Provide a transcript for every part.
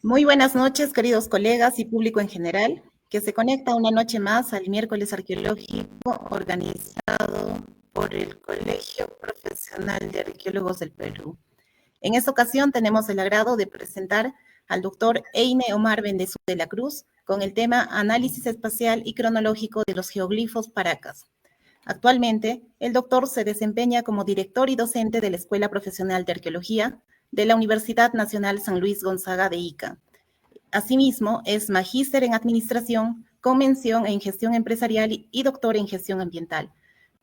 Muy buenas noches, queridos colegas y público en general, que se conecta una noche más al miércoles arqueológico organizado por el Colegio Profesional de Arqueólogos del Perú. En esta ocasión tenemos el agrado de presentar al doctor Eine Omar Bendezú de la Cruz con el tema Análisis espacial y cronológico de los geoglifos paracas. Actualmente, el doctor se desempeña como director y docente de la Escuela Profesional de Arqueología de la Universidad Nacional San Luis Gonzaga de Ica. Asimismo, es magíster en Administración, con mención en Gestión Empresarial y doctor en Gestión Ambiental.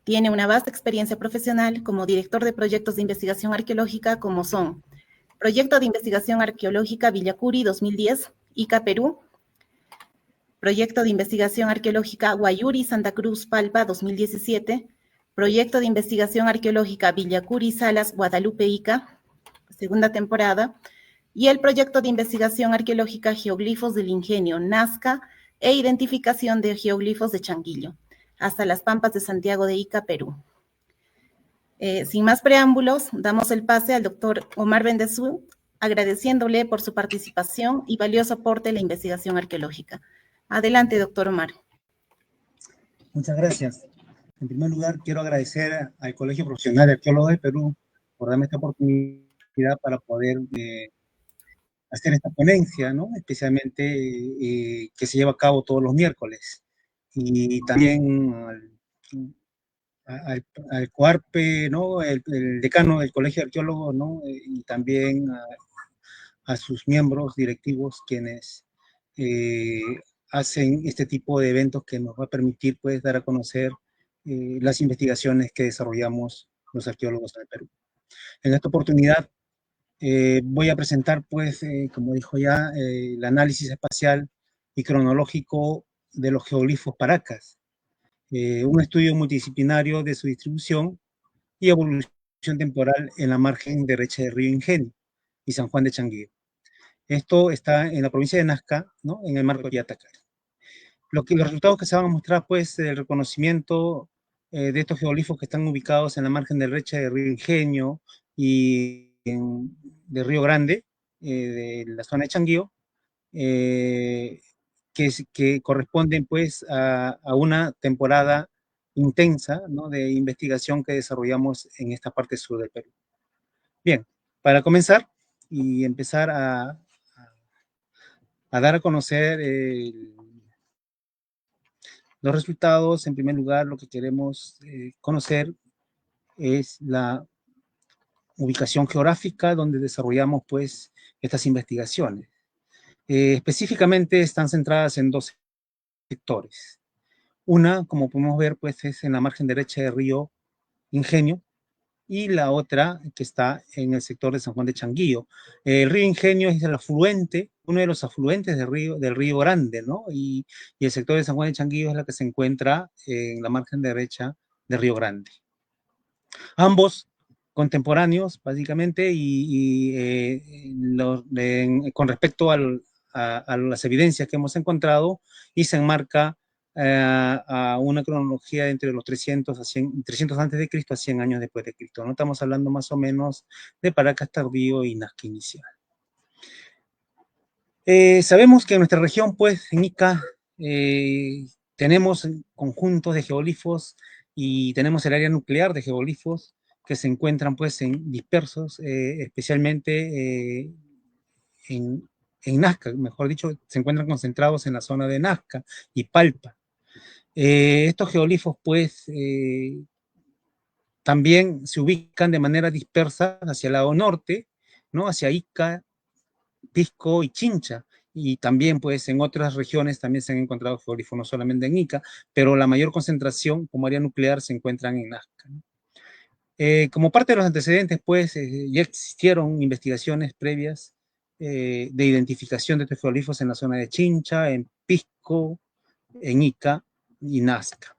Tiene una vasta experiencia profesional como director de proyectos de investigación arqueológica como son Proyecto de Investigación Arqueológica Villacuri 2010, Ica, Perú. Proyecto de Investigación Arqueológica Guayuri, Santa Cruz, Palpa 2017. Proyecto de Investigación Arqueológica Villacuri, Salas, Guadalupe, Ica, segunda temporada, y el proyecto de investigación arqueológica Geoglifos del Ingenio, Nazca, e identificación de geoglifos de Changuillo, hasta las Pampas de Santiago de Ica, Perú. Sin más preámbulos, damos el pase al doctor Omar Bendezú, agradeciéndole por su participación y valioso aporte en la investigación arqueológica. Adelante, doctor Omar. Muchas gracias. En primer lugar, quiero agradecer al Colegio Profesional de Arqueólogos del Perú por darme esta oportunidad para poder hacer esta ponencia, ¿no? Especialmente que se lleva a cabo todos los miércoles. Y también al COARPE, ¿no? El decano del Colegio de Arqueólogos, ¿no? Y también a sus miembros directivos, quienes hacen este tipo de eventos que nos va a permitir, pues, dar a conocer las investigaciones que desarrollamos los arqueólogos en el Perú. En esta oportunidad voy a presentar, pues, como dijo ya, el análisis espacial y cronológico de los geoglifos paracas, un estudio multidisciplinario de su distribución y evolución temporal en la margen derecha del río Ingenio y San Juan de Changuillo. Esto está en la provincia de Nazca, ¿no? En el marco de Yatacar. Los resultados que se van a mostrar, pues, el reconocimiento de estos geoglifos que están ubicados en la margen derecha del río Ingenio y de Río Grande, de la zona de Changuillo, que corresponden, pues, a una temporada intensa, ¿no? De investigación que desarrollamos en esta parte sur del Perú. Bien, para comenzar y empezar a dar a conocer los resultados, en primer lugar, lo que queremos conocer es la ubicación geográfica donde desarrollamos, pues, estas investigaciones. Específicamente están centradas en dos sectores. Una, como podemos ver, pues, es en la margen derecha del río Ingenio, y la otra que está en el sector de San Juan de Changuillo. El río Ingenio es el afluente, uno de los afluentes del río Grande, ¿no? Y el sector de San Juan de Changuillo es la que se encuentra en la margen derecha del río Grande. Ambos contemporáneos, básicamente, con respecto a las evidencias que hemos encontrado, y se enmarca a una cronología entre los 300 antes de Cristo a 100 años después de Cristo. ¿No? Estamos hablando más o menos de Paracas tardío y Nazca inicial. Sabemos que en nuestra región, pues, en Ica, tenemos conjuntos de geoglifos y tenemos el área nuclear de geoglifos que se encuentran, pues, dispersos, especialmente en Nazca, mejor dicho, se encuentran concentrados en la zona de Nazca y Palpa. Estos geoglifos, pues, también se ubican de manera dispersa hacia el lado norte, ¿no? Hacia Ica, Pisco y Chincha, y también pues en otras regiones también se han encontrado geoglifos, no solamente en Ica, pero la mayor concentración como área nuclear se encuentran en Nazca. Como parte de los antecedentes, pues ya existieron investigaciones previas de identificación de estos geoglifos en la zona de Chincha, en Pisco, en Ica y Nazca.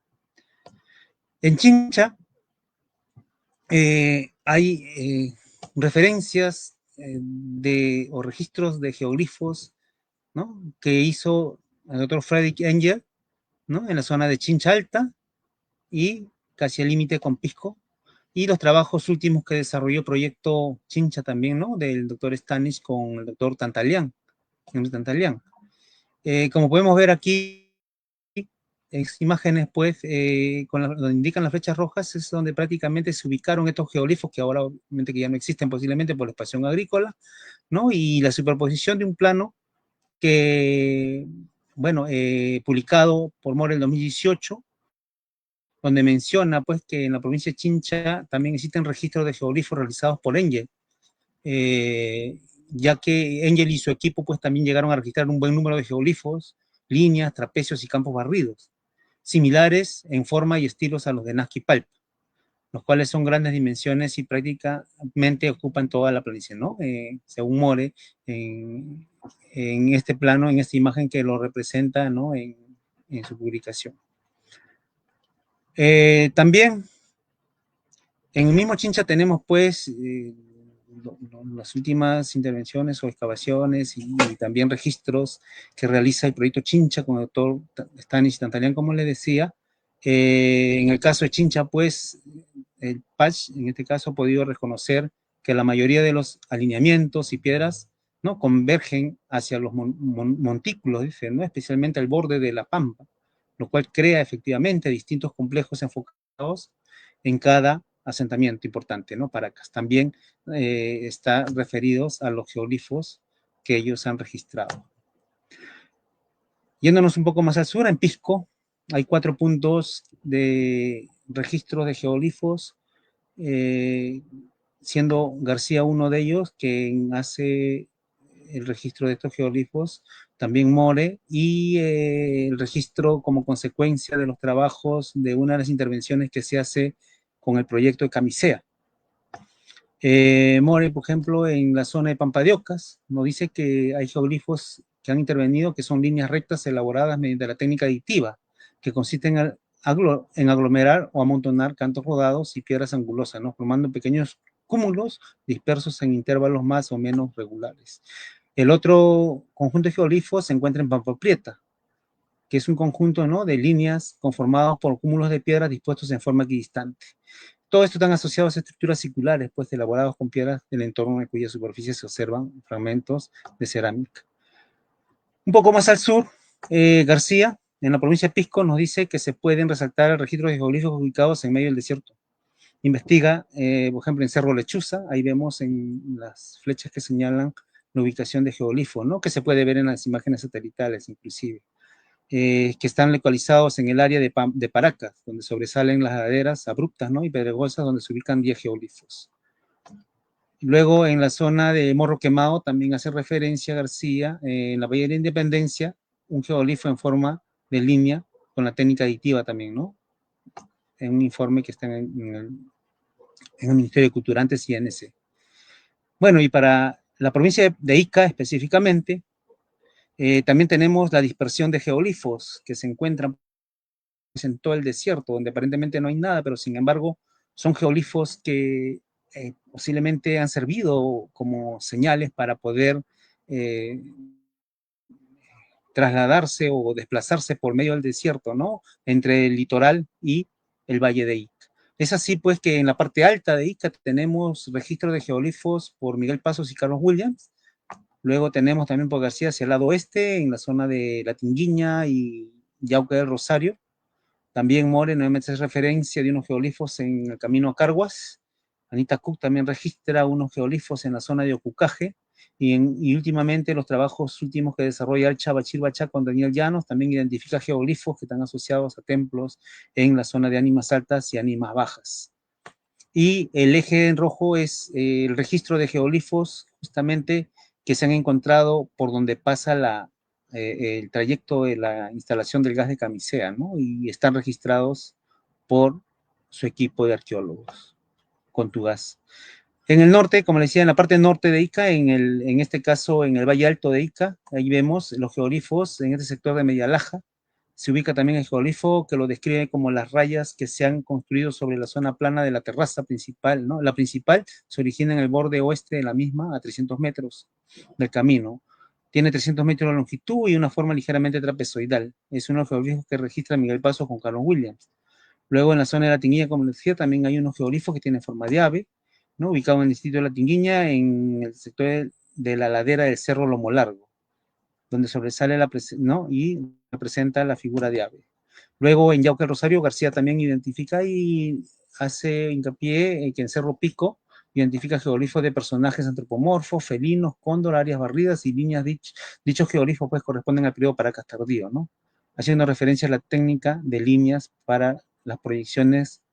En Chincha hay referencias o registros de geoglifos, ¿no? Que hizo el doctor Frederick Engel, ¿no? En la zona de Chincha Alta y casi al límite con Pisco, y los trabajos últimos que desarrolló Proyecto Chincha también, ¿no? Del doctor Stanis con el doctor Tantalian. Como podemos ver aquí, imágenes, pues, donde indican las flechas rojas, es donde prácticamente se ubicaron estos geoglifos que ahora obviamente que ya no existen posiblemente por la expansión agrícola, ¿no? Y la superposición de un plano que, bueno, publicado por More en 2018, donde menciona, pues, que en la provincia de Chincha también existen registros de geoglifos realizados por Engel, ya que Engel y su equipo, pues, también llegaron a registrar un buen número de geoglifos, líneas, trapecios y campos barridos, similares en forma y estilos a los de Nazca y Palpa, los cuales son grandes dimensiones y prácticamente ocupan toda la planicie, ¿no? Según More, en este plano, en esta imagen que lo representa, ¿no? En su publicación. También, en el mismo Chincha tenemos, pues, las últimas intervenciones o excavaciones y también registros que realiza el proyecto Chincha con el doctor Stanis Tantalian, como le decía. En el caso de Chincha, pues, el PACH, en este caso, ha podido reconocer que la mayoría de los alineamientos y piedras, ¿no? Convergen hacia los montículos, dice, ¿no? Especialmente al borde de la pampa, lo cual crea efectivamente distintos complejos enfocados en cada asentamiento importante, ¿no? Paracas. También está referidos a los geoglifos que ellos han registrado. Yéndonos un poco más al sur, en Pisco, hay 4 puntos de registro de geoglifos, siendo García uno de ellos, que hace el registro de estos geoglifos, también More, y el registro como consecuencia de los trabajos de una de las intervenciones que se hace con el proyecto de Camisea. More, por ejemplo, en la zona de Pampa de Ocas, nos dice que hay geoglifos que han intervenido, que son líneas rectas elaboradas mediante la técnica aditiva, que consiste en aglomerar o amontonar cantos rodados y piedras angulosas, ¿no? Formando pequeños cúmulos dispersos en intervalos más o menos regulares. El otro conjunto de geoglifos se encuentra en Pampa Prieta, que es un conjunto, ¿no? De líneas conformados por cúmulos de piedras dispuestos en forma equidistante. Todo esto están asociados a estructuras circulares, pues elaborados con piedras del entorno en cuya superficie se observan fragmentos de cerámica. Un poco más al sur, García, en la provincia de Pisco, nos dice que se pueden resaltar registros de geoglifos ubicados en medio del desierto. Investiga, por ejemplo, en Cerro Lechuza, ahí vemos en las flechas que señalan la ubicación de geoglifos, ¿no? Que se puede ver en las imágenes satelitales, inclusive. Que están localizados en el área de Paracas, donde sobresalen las laderas abruptas, ¿no? Y pedregosas, donde se ubican 10 geoglifos. Luego, en la zona de Morro Quemado, también hace referencia García, en la Bahía de la Independencia, un geoglifo en forma de línea, con la técnica aditiva también, ¿no? En un informe que está en el Ministerio de Cultura, antes INC. Bueno, y para la provincia de Ica específicamente, también tenemos la dispersión de geoglifos que se encuentran en todo el desierto, donde aparentemente no hay nada, pero sin embargo son geoglifos que posiblemente han servido como señales para poder trasladarse o desplazarse por medio del desierto, ¿no? Entre el litoral y el valle de Ica. Es así, pues, que en la parte alta de Ica tenemos registro de geoglifos por Miguel Pasos y Carlos Williams. Luego tenemos también por García hacia el lado oeste, en la zona de La Tinguiña y Yauca del Rosario. También More nuevamente hace referencia de unos geoglifos en el camino a Carhuas. Anita Cook también registra unos geoglifos en la zona de Ocucaje. Y últimamente los trabajos últimos que desarrolla Alcha Bachir Bachá con Daniel Llanos también identifica geoglifos que están asociados a templos en la zona de ánimas altas y ánimas bajas. Y el eje en rojo es el registro de geoglifos justamente que se han encontrado por donde pasa el trayecto de la instalación del gas de Camisea, ¿no? Y están registrados por su equipo de arqueólogos con tu gas. En el norte, como les decía, en la parte norte de Ica, en este caso en el Valle Alto de Ica, ahí vemos los geoglifos en este sector de Medialaja. Se ubica también el geoglifo que lo describe como las rayas que se han construido sobre la zona plana de la terraza principal, ¿no? La principal se origina en el borde oeste de la misma, a 300 metros del camino. Tiene 300 metros de longitud y una forma ligeramente trapezoidal. Es uno de los geoglifos que registra Miguel Paso con Carlos Williams. Luego en la zona de la Tinguiña, como les decía, también hay unos geoglifos que tienen forma de ave, ¿no? Ubicado en el distrito de la Tinguiña, en el sector de la ladera del Cerro Lomo Largo, donde sobresale ¿no? Y representa la figura de ave. Luego en Yauca Rosario, García también identifica y hace hincapié en que en Cerro Pico identifica geoglifos de personajes antropomorfos, felinos, cóndor, áreas barridas y líneas. Dichos geoglifos pues corresponden al periodo Paracas tardío, ¿no? Haciendo referencia a la técnica de líneas para las proyecciones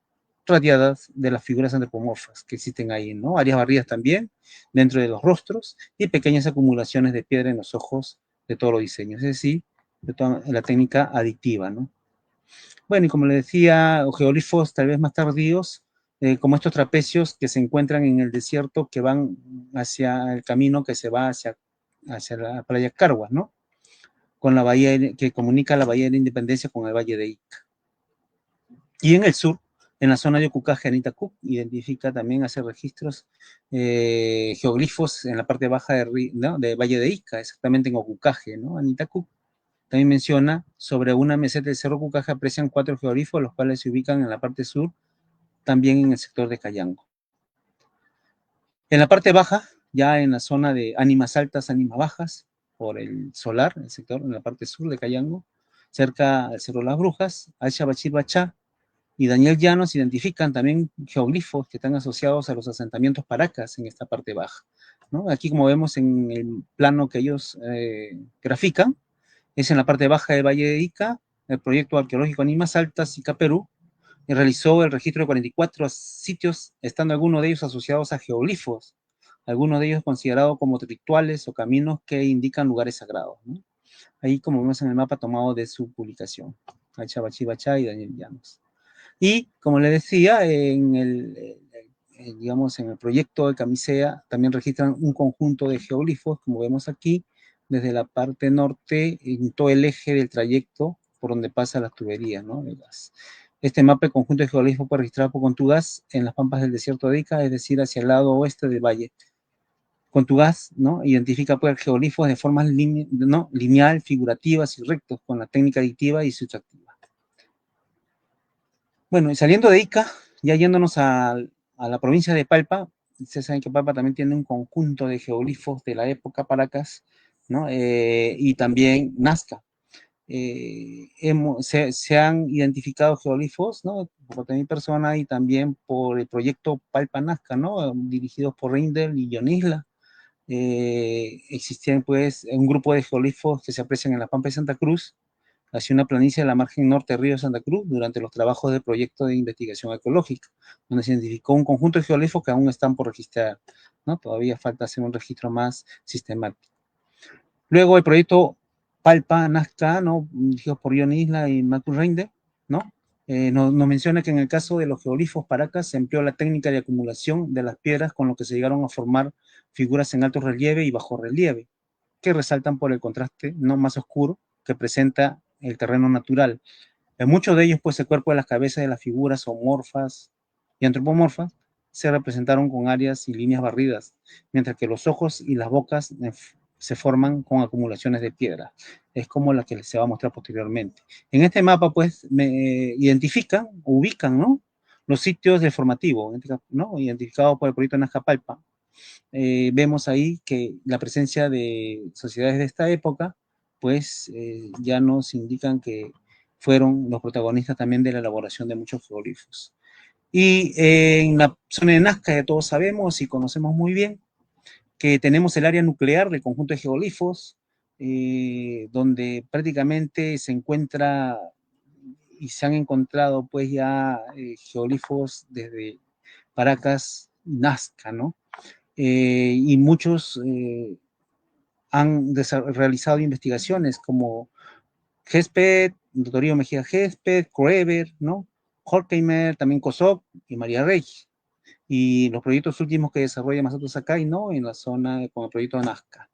radiadas de las figuras antropomorfas que existen ahí, ¿no? Áreas barridas también dentro de los rostros y pequeñas acumulaciones de piedra en los ojos de todos los diseños, es decir, de toda la técnica aditiva, ¿no? Bueno, y como le decía, geoglifos tal vez más tardíos, como estos trapecios que se encuentran en el desierto que van hacia el camino que se va hacia la playa Carhuas, ¿no? Con la bahía que comunica la bahía de la Independencia con el valle de Ica. Y en el sur, en la zona de Ocucaje, Anita Cook identifica también, hace registros geoglifos en la parte baja ¿no? de Valle de Ica, exactamente en Ocucaje, ¿no? Anita Cook también menciona sobre una meseta del Cerro Ocucaje aprecian 4 geoglifos, los cuales se ubican en la parte sur, también en el sector de Cayango. En la parte baja, ya en la zona de ánimas altas, ánimas bajas, por el solar, el sector en la parte sur de Cayango, cerca al Cerro Las Brujas, Alcha Bachir Bachá y Daniel Llanos identifican también geoglifos que están asociados a los asentamientos paracas en esta parte baja, ¿no? Aquí, como vemos en el plano que ellos grafican, es en la parte baja del Valle de Ica, el proyecto arqueológico Ánimas Altas, Ica, Perú, y realizó el registro de 44 sitios, estando algunos de ellos asociados a geoglifos, algunos de ellos considerados como rituales o caminos que indican lugares sagrados, ¿no? Ahí, como vemos en el mapa tomado de su publicación, Aicha Bachi Bachá y Daniel Llanos. Y, como le decía, digamos, en el proyecto de Camisea también registran un conjunto de geoglifos, como vemos aquí, desde la parte norte, en todo el eje del trayecto por donde pasan las tuberías, ¿no? De gas. Este mapa de conjunto de geoglifos fue registrado por Contugás en las pampas del desierto de Ica, es decir, hacia el lado oeste del valle. Contugás, ¿no? Identifica pues geoglifos de formas ¿no? lineal, figurativas y rectos con la técnica aditiva y sustractiva. Bueno, y saliendo de Ica, ya yéndonos a la provincia de Palpa, ustedes saben que Palpa también tiene un conjunto de geoglifos de la época Paracas, ¿no? Y también Nazca. Se han identificado geoglifos, ¿no? Por también persona y también por el proyecto Palpa Nazca, ¿no? Dirigidos por Reindel y John Isla. Existían pues un grupo de geoglifos que se aprecian en la Pampa de Santa Cruz, hacia una planicie de la margen norte del río Santa Cruz durante los trabajos del proyecto de investigación ecológica, donde se identificó un conjunto de geoglifos que aún están por registrar, ¿no? Todavía falta hacer un registro más sistemático. Luego el proyecto Palpa Nazca, ¿no? Dirigido por John Isla y Marcus Reinde, ¿no? Nos menciona que en el caso de los geoglifos Paracas se empleó la técnica de acumulación de las piedras con lo que se llegaron a formar figuras en alto relieve y bajo relieve, que resaltan por el contraste no más oscuro que presenta el terreno natural. En muchos de ellos, pues, el cuerpo de las cabezas de las figuras zoomorfas y antropomorfas se representaron con áreas y líneas barridas, mientras que los ojos y las bocas se forman con acumulaciones de piedra. Es como la que se va a mostrar posteriormente. En este mapa, pues, me identifican, ubican, ¿no?, los sitios deformativos, ¿no?, identificados por el proyecto Nazca Palpa. Vemos ahí que la presencia de sociedades de esta época, pues, ya nos indican que fueron los protagonistas también de la elaboración de muchos geoglifos. Y en la zona de Nazca ya todos sabemos y conocemos muy bien que tenemos el área nuclear del conjunto de geoglifos, donde prácticamente se encuentra y se han encontrado pues ya geoglifos desde Paracas, Nazca, ¿no? Y muchos han realizado investigaciones como Gesped, Torío Mejía Gesped, Kroeber, ¿no?, Horkheimer, también Kosok y María Rey. Y los proyectos últimos que desarrolla Masato Sakai, ¿no?, en la zona con el proyecto Nazca.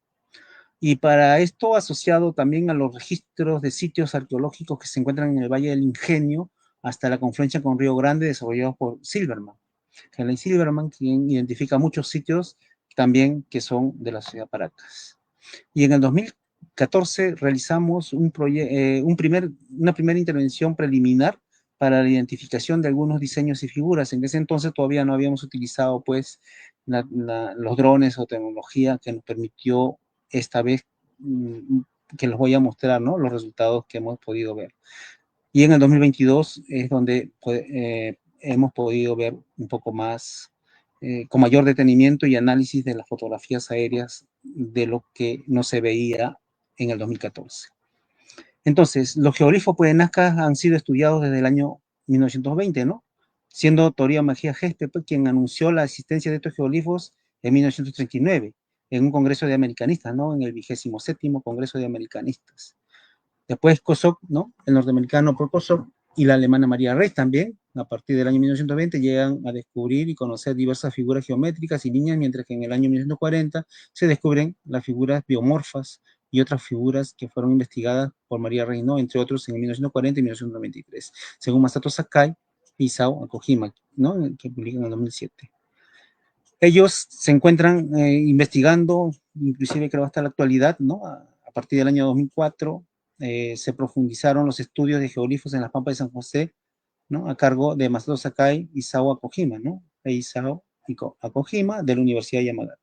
Y para esto asociado también a los registros de sitios arqueológicos que se encuentran en el Valle del Ingenio hasta la confluencia con Río Grande, desarrollados por Silverman. Henry Silverman, quien identifica muchos sitios también que son de la ciudad de Paracas. Y en el 2014 realizamos una primera intervención preliminar para la identificación de algunos diseños y figuras. En ese entonces todavía no habíamos utilizado pues los drones o tecnología que nos permitió esta vez que les voy a mostrar, ¿no?, los resultados que hemos podido ver. Y en el 2022 es donde hemos podido ver un poco más, con mayor detenimiento y análisis de las fotografías aéreas de lo que no se veía en el 2014. Entonces, los geoglifos pues, de Nazca han sido estudiados desde el año 1920, ¿no?, siendo Torío Mejía Gesped pues, quien anunció la existencia de estos geoglifos en 1939, en un congreso de americanistas, ¿no?, en el 27º Congreso de Americanistas. Después Kosok, ¿no?, el norteamericano por Kosok, y la alemana María Rey también, a partir del año 1920, llegan a descubrir y conocer diversas figuras geométricas y líneas, mientras que en el año 1940 se descubren las figuras biomorfas y otras figuras que fueron investigadas por María Rey, ¿no?, entre otros en 1940 y 1993, según Masato Sakai y Isao Akojima, ¿no?, que publican en el 2007. Ellos se encuentran investigando, inclusive creo hasta la actualidad, ¿no?, a partir del año 2004, se profundizaron los estudios de geoglifos en las Pampas de San José, ¿no?, a cargo de Masato Sakai y Isao Akojima, ¿no?, Isao Akojima de la Universidad de Yamagata,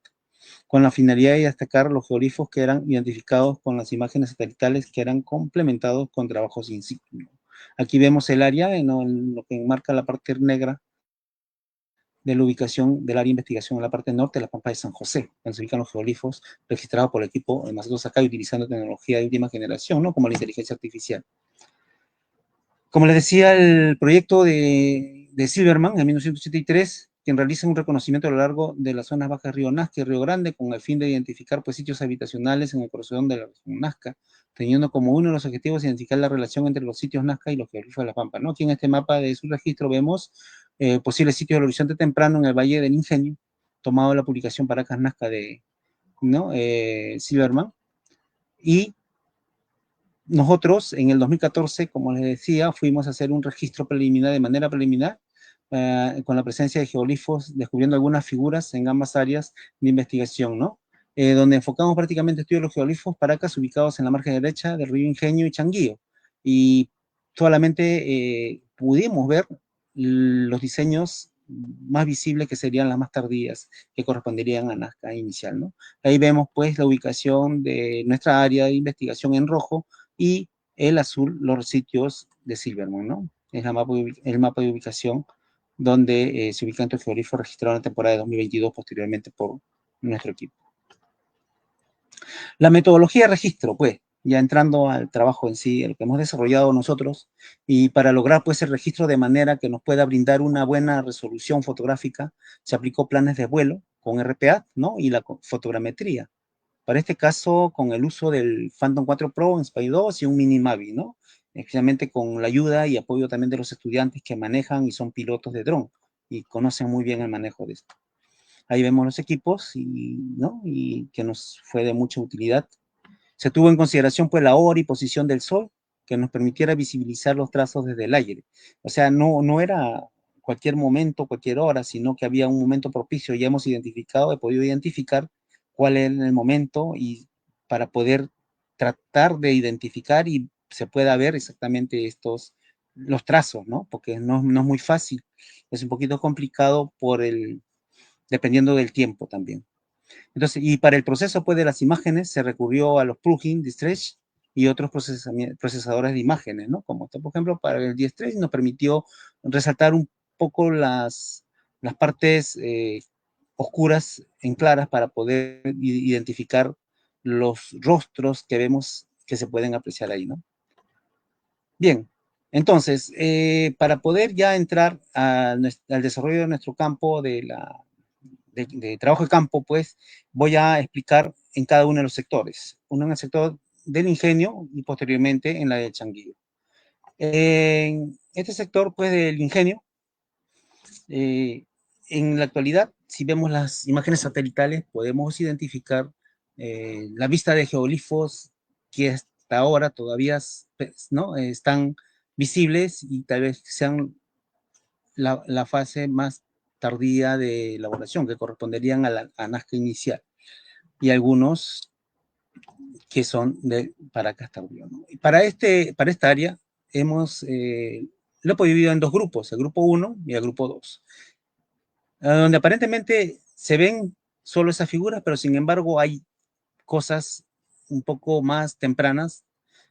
con la finalidad de destacar los geoglifos que eran identificados con las imágenes satelitales que eran complementados con trabajos in situ. Aquí vemos el área, en lo que enmarca la parte negra de la ubicación del área de investigación en la parte norte de la Pampa de San José, donde se ubican los geoglifos registrados por el equipo de Masato Sakai utilizando tecnología de última generación, ¿no?, como la inteligencia artificial. Como les decía, el proyecto de Silverman en 1983, quien realiza un reconocimiento a lo largo de las zonas bajas Río Nazca y Río Grande con el fin de identificar pues, sitios habitacionales en el corazón de la región Nazca, teniendo como uno de los objetivos identificar la relación entre los sitios Nazca y los geoglifos de la Pampa, ¿no? Aquí en este mapa de su registro vemos posibles sitios del horizonte temprano en el Valle del Ingenio, tomado de la publicación Paracas Nazca de, ¿no?, Silverman, y nosotros en el 2014, como les decía, fuimos a hacer un registro preliminar, de manera preliminar, con la presencia de geoglifos, descubriendo algunas figuras en ambas áreas de investigación, ¿no? Donde enfocamos prácticamente estudios de los geoglifos Paracas ubicados en la margen derecha del río Ingenio y Changuillo. Y solamente pudimos ver los diseños más visibles que serían las más tardías, que corresponderían a Nazca inicial, ¿no? Ahí vemos pues la ubicación de nuestra área de investigación en rojo, y el azul los sitios de Silverman, ¿no? Es el mapa de ubicación donde se ubican estos geoglifos registrados en la temporada de 2022 posteriormente por nuestro equipo. La metodología de registro, pues, ya entrando al trabajo en sí, el que hemos desarrollado nosotros, y para lograr pues el registro de manera que nos pueda brindar una buena resolución fotográfica, se aplicó planes de vuelo con RPA, ¿no?, y la fotogrametría. Para este caso, con el uso del Phantom 4 Pro en Spy 2 y un Mini Mavic, ¿no? Especialmente con la ayuda y apoyo también de los estudiantes que manejan y son pilotos de dron y conocen muy bien el manejo de esto. Ahí vemos los equipos ¿no?, y que nos fue de mucha utilidad. Se tuvo en consideración pues la hora y posición del sol que nos permitiera visibilizar los trazos desde el aire. O sea, no era cualquier momento, cualquier hora, sino que había un momento propicio. Ya hemos identificado, he podido identificar cuál es el momento y para poder tratar de identificar y se pueda ver exactamente los trazos, ¿no? Porque no es muy fácil, es un poquito complicado dependiendo del tiempo también. Entonces, y para el proceso pues, de las imágenes se recurrió a los plugins de Stretch y otros procesadores de imágenes, ¿no? Como por ejemplo para el D-Stretch nos permitió resaltar un poco las partes oscuras en claras para poder identificar los rostros que vemos que se pueden apreciar ahí, ¿no? Bien, entonces, para poder ya entrar al desarrollo de nuestro campo de trabajo de campo, pues voy a explicar en cada uno de los sectores. Uno en el sector del ingenio y posteriormente en la del Changuillo. En este sector, pues, del ingenio, en la actualidad, si vemos las imágenes satelitales, podemos identificar la vista de geoglifos que hasta ahora todavía ¿no? Están visibles y tal vez sean la fase más tardía de elaboración, que corresponderían a la Nazca inicial, y algunos que son para acá tardío, ¿no? Y para esta área lo he dividido en dos grupos, el grupo 1 y el grupo 2, donde aparentemente se ven solo esas figuras, pero sin embargo hay cosas un poco más tempranas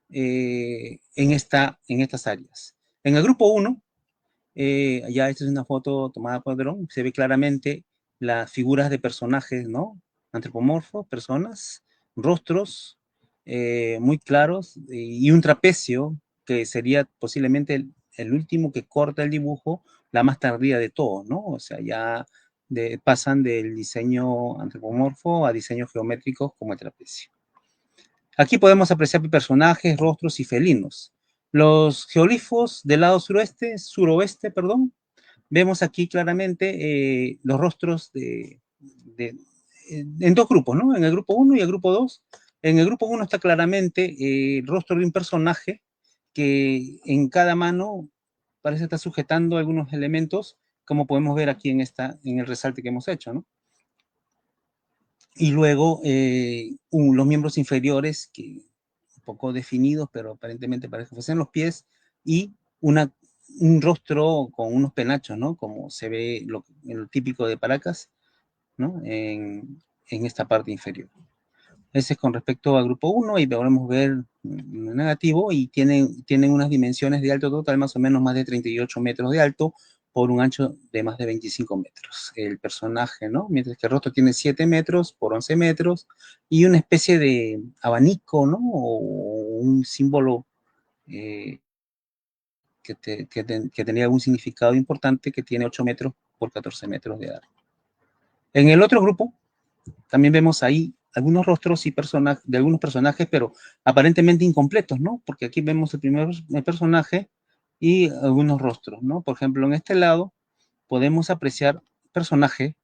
en estas áreas. En el grupo 1, ya esta es una foto tomada por dron, se ve claramente las figuras de personajes, ¿no? Antropomorfos, personas, rostros muy claros y un trapecio que sería posiblemente el último que corta el dibujo, la más tardía de todos, ¿no? O sea, ya pasan del diseño antropomorfo a diseños geométricos como el trapecio. Aquí podemos apreciar personajes, rostros y felinos. Los geoglifos del lado suroeste, perdón, vemos aquí claramente los rostros en dos grupos, ¿no? En el grupo 1 y el grupo 2. En el grupo 1 está claramente el rostro de un personaje que en cada mano parece estar sujetando algunos elementos, como podemos ver aquí en el resalte que hemos hecho, ¿no? Y luego los miembros inferiores, que un poco definidos, pero aparentemente parece que fuesen los pies, y un rostro con unos penachos, ¿no? Como se ve lo típico de Paracas, ¿no? En esta parte inferior. Ese es con respecto al grupo 1 y podemos ver negativo y tienen unas dimensiones de alto total más o menos más de 38 metros de alto por un ancho de más de 25 metros. El personaje, ¿no? Mientras que el rostro tiene 7 metros por 11 metros y una especie de abanico, ¿no? O un símbolo que tenía algún significado importante que tiene 8 metros por 14 metros de alto. En el otro grupo también vemos ahí algunos rostros y de algunos personajes, pero aparentemente incompletos, ¿no? Porque aquí vemos el personaje y algunos rostros, ¿no? Por ejemplo, en este lado podemos apreciar personaje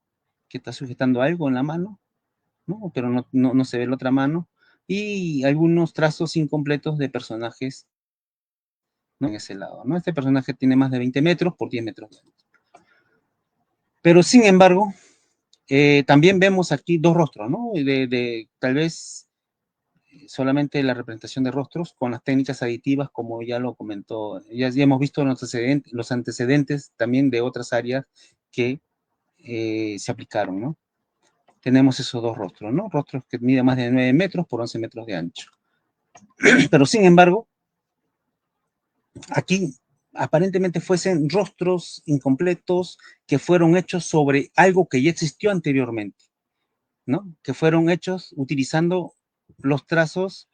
que está sujetando algo en la mano, ¿no? Pero no se ve la otra mano, y algunos trazos incompletos de personajes, ¿no? En ese lado, ¿no? Este personaje tiene más de 20 metros por 10 metros de alto. Pero sin embargo, también vemos aquí dos rostros, ¿no? Tal vez solamente la representación de rostros con las técnicas aditivas, como ya lo comentó, ya hemos visto los antecedentes también de otras áreas que se aplicaron, ¿no? Tenemos esos dos rostros, ¿no? Rostros que miden más de 9 metros por 11 metros de ancho. Pero sin embargo, aquí aparentemente fuesen rostros incompletos que fueron hechos sobre algo que ya existió anteriormente, ¿no? Que fueron hechos utilizando los trazos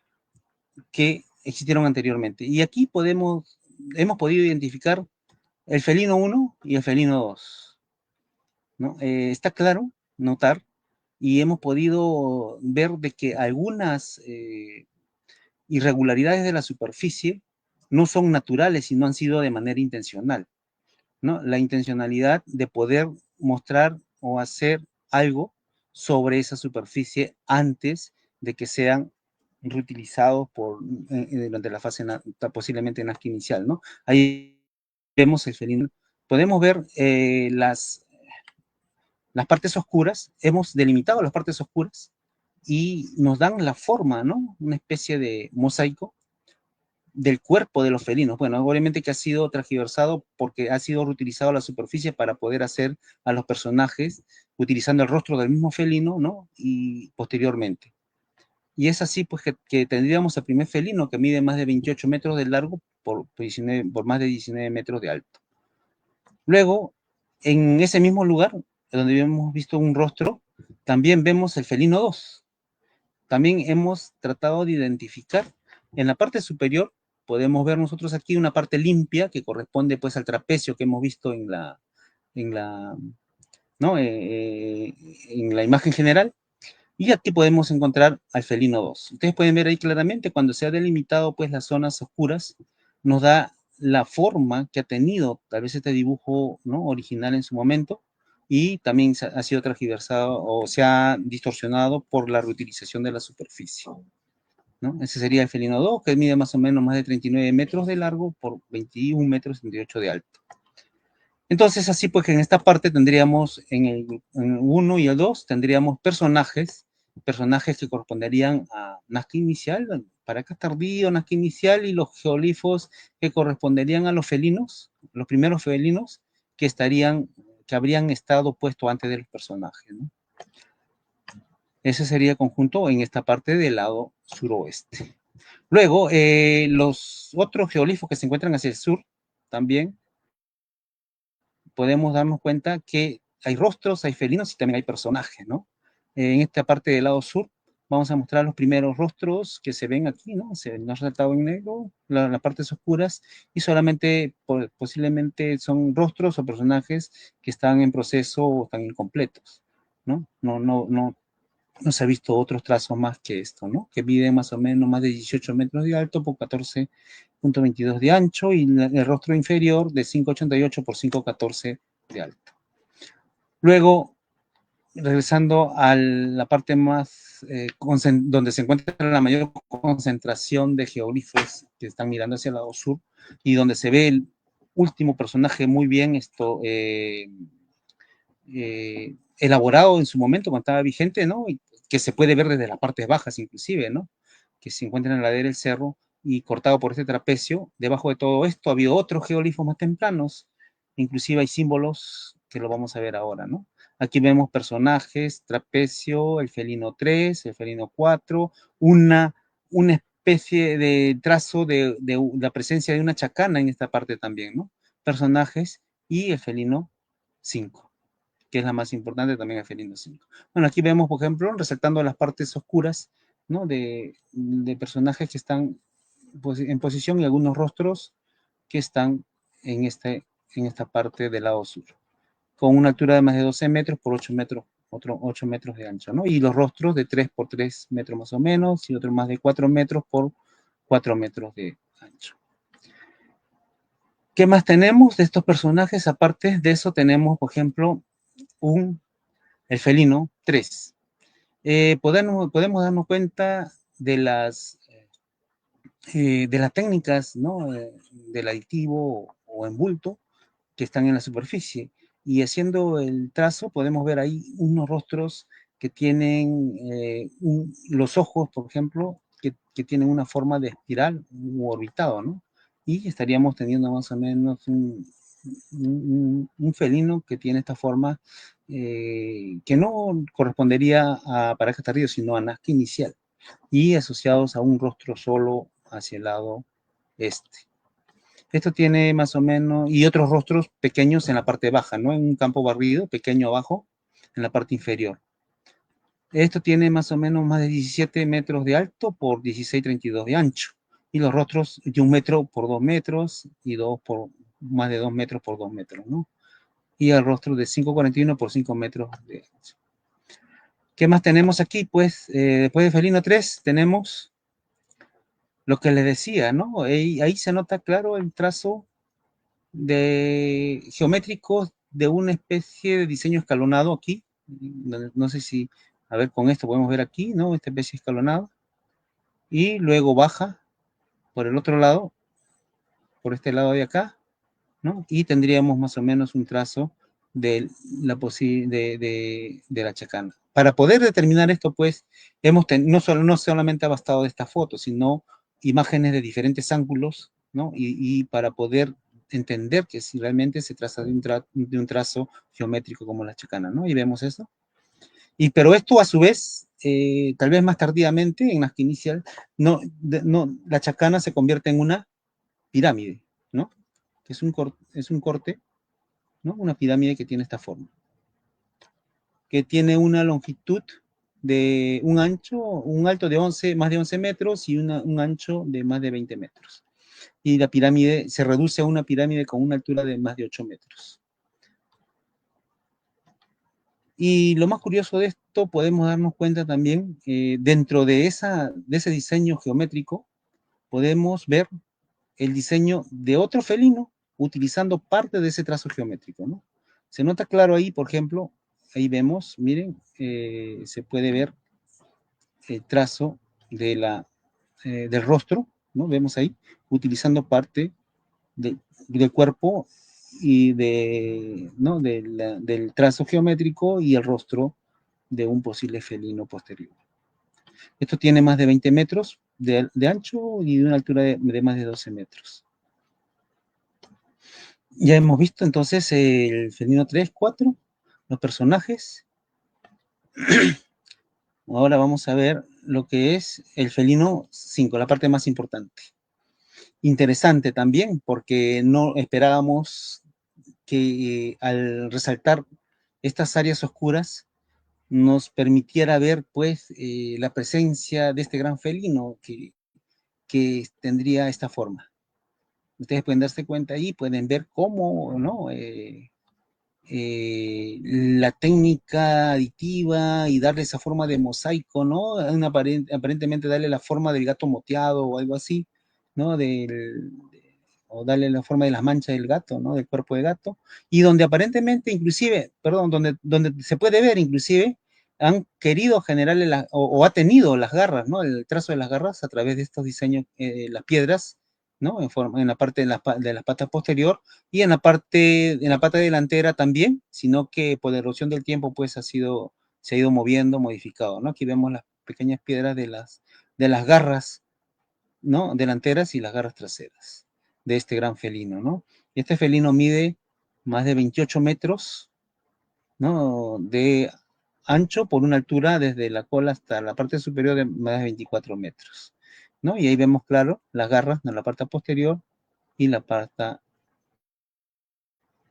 que existieron anteriormente. Y aquí hemos podido identificar el felino 1 y el felino 2, ¿no? Está claro notar y hemos podido ver de que algunas irregularidades de la superficie no son naturales y no han sido de manera intencional, ¿no? La intencionalidad de poder mostrar o hacer algo sobre esa superficie antes de que sean reutilizados durante la fase posiblemente Nazca inicial, ¿no? Ahí vemos el felino podemos ver las partes oscuras, hemos delimitado las partes oscuras y nos dan la forma, ¿no? Una especie de mosaico del cuerpo de los felinos. Bueno, obviamente que ha sido transgiversado porque ha sido reutilizado la superficie para poder hacer a los personajes utilizando el rostro del mismo felino, ¿no? Y posteriormente. Y es así, pues, que tendríamos el primer felino que mide más de 28 metros de largo por más de 19 metros de alto. Luego, en ese mismo lugar, donde hemos visto un rostro, también vemos el felino 2. También hemos tratado de identificar en la parte superior, podemos ver nosotros aquí una parte limpia que corresponde pues al trapecio que hemos visto en la, ¿no? En la imagen general. Y aquí podemos encontrar al felino 2. Ustedes pueden ver ahí claramente cuando se ha delimitado pues las zonas oscuras, nos da la forma que ha tenido tal vez este dibujo, ¿no? Original en su momento, y también ha sido transgiversado o se ha distorsionado por la reutilización de la superficie, ¿no? Ese sería el felino 2, que mide más o menos más de 39 metros de largo por 21 metros 38 de alto. Entonces, así pues que en esta parte tendríamos, en el 1 y el 2, tendríamos personajes que corresponderían a Nazca inicial, Paracas tardío, Nazca inicial, y los geoglifos que corresponderían a los felinos, los primeros felinos que habrían estado puestos antes de los personajes, ¿no? Ese sería el conjunto en esta parte del lado suroeste. Luego, los otros geoglifos que se encuentran hacia el sur, también podemos darnos cuenta que hay rostros, hay felinos y también hay personajes, ¿no? En esta parte del lado sur vamos a mostrar los primeros rostros que se ven aquí, ¿no? Se ven resaltado en negro, las partes oscuras, y solamente posiblemente son rostros o personajes que están en proceso o están incompletos, ¿no? No se ha visto otros trazos más que esto, ¿no? Que mide más o menos más de 18 metros de alto por 14.22 de ancho, y el rostro inferior de 5.88 por 5.14 de alto. Luego, regresando a la parte más, donde se encuentra la mayor concentración de geoglifos que están mirando hacia el lado sur, y donde se ve el último personaje muy bien elaborado en su momento, cuando estaba vigente, ¿no? Y que se puede ver desde las partes bajas inclusive, ¿no? Que se encuentra en la ladera del cerro y cortado por este trapecio. Debajo de todo esto ha habido otros geoglifos más tempranos, inclusive hay símbolos que lo vamos a ver ahora, ¿no? Aquí vemos personajes, trapecio, el felino 3, el felino 4, una especie de trazo de la presencia de una chacana en esta parte también, ¿no? Personajes y el felino 5, que es la más importante, también el felino 5. Bueno, aquí vemos, por ejemplo, resaltando las partes oscuras, ¿no? De personajes que están pues, en posición, y algunos rostros que están en esta parte del lado sur, con una altura de más de 12 metros por 8 metros, 8 metros de ancho, ¿no? Y los rostros de 3 por 3 metros más o menos, y otros más de 4 metros por 4 metros de ancho. ¿Qué más tenemos de estos personajes? Aparte de eso, tenemos, por ejemplo, el felino 3. Podemos darnos cuenta de las técnicas, ¿no? Del aditivo o en bulto que están en la superficie. Y haciendo el trazo podemos ver ahí unos rostros que tienen los ojos, por ejemplo, que tienen una forma de espiral u orbitado, ¿no? Y estaríamos teniendo más o menos un felino que tiene esta forma que no correspondería a Paracas tardío, sino a Nazca inicial, y asociados a un rostro solo hacia el lado este. Esto tiene más o menos, y otros rostros pequeños en la parte baja, ¿no? En un campo barrido, pequeño abajo, en la parte inferior. Esto tiene más o menos más de 17 metros de alto por 16.32 de ancho. Y los rostros de 1 metro por 2 metros y más de 2 metros por 2 metros, ¿no? Y el rostro de 5.41 por 5 metros de ancho. ¿Qué más tenemos aquí? Pues después de felino 3 tenemos lo que les decía, ¿no? Ahí se nota claro el trazo geométricos de una especie de diseño escalonado aquí. No sé si, a ver, con esto podemos ver aquí, ¿no? Esta especie escalonada. Y luego baja por el otro lado, por este lado de acá, ¿no? Y tendríamos más o menos un trazo de la Chacana. Para poder determinar esto, pues, no solamente ha bastado de esta foto, sino imágenes de diferentes ángulos, ¿no? Y para poder entender que si realmente se trata de un trazo geométrico como la Chacana, ¿no? Y vemos eso. Pero esto, a su vez, tal vez más tardíamente, en las que inicial, la Chacana se convierte en una pirámide, ¿no? Que es un corte, ¿no? Una pirámide que tiene esta forma, que tiene una longitud de un alto de más de 11 metros y un ancho de más de 20 metros. Y la pirámide se reduce a una pirámide con una altura de más de 8 metros. Y lo más curioso de esto, podemos darnos cuenta también, dentro de ese diseño geométrico, podemos ver el diseño de otro felino utilizando parte de ese trazo geométrico, ¿no? Se nota claro ahí, por ejemplo, ahí vemos, miren, se puede ver el trazo del rostro, ¿no? Vemos ahí, utilizando parte del cuerpo y ¿no? del trazo geométrico y el rostro de un posible felino posterior. Esto tiene más de 20 metros de ancho y de una altura de más de 12 metros. Ya hemos visto entonces el felino 3, 4, los personajes. Ahora vamos a ver lo que es el felino 5, la parte más importante. Interesante también, porque no esperábamos que al resaltar estas áreas oscuras nos permitiera ver, pues, la presencia de este gran felino que tendría esta forma. Ustedes pueden darse cuenta ahí, pueden ver cómo, ¿no? La técnica aditiva y darle esa forma de mosaico, ¿no? Aparentemente darle la forma del gato moteado o algo así, ¿no? O darle la forma de las manchas del gato, ¿no? Del cuerpo de gato, y donde aparentemente, inclusive, perdón, donde se puede ver, inclusive, han querido generarle, o ha tenido las garras, ¿no? El trazo de las garras a través de estos diseños, las piedras, ¿no? En la parte de las patas posterior, y en la pata delantera también, sino que por la erosión del tiempo, pues se ha ido moviendo, modificado, ¿no? Aquí vemos las pequeñas piedras de las garras, ¿no? Delanteras y las garras traseras de este gran felino, ¿no? Y este felino mide más de 28 metros, ¿no? De ancho por una altura desde la cola hasta la parte superior de más de 24 metros, ¿no? Y ahí vemos claro las garras en la parte posterior y la parte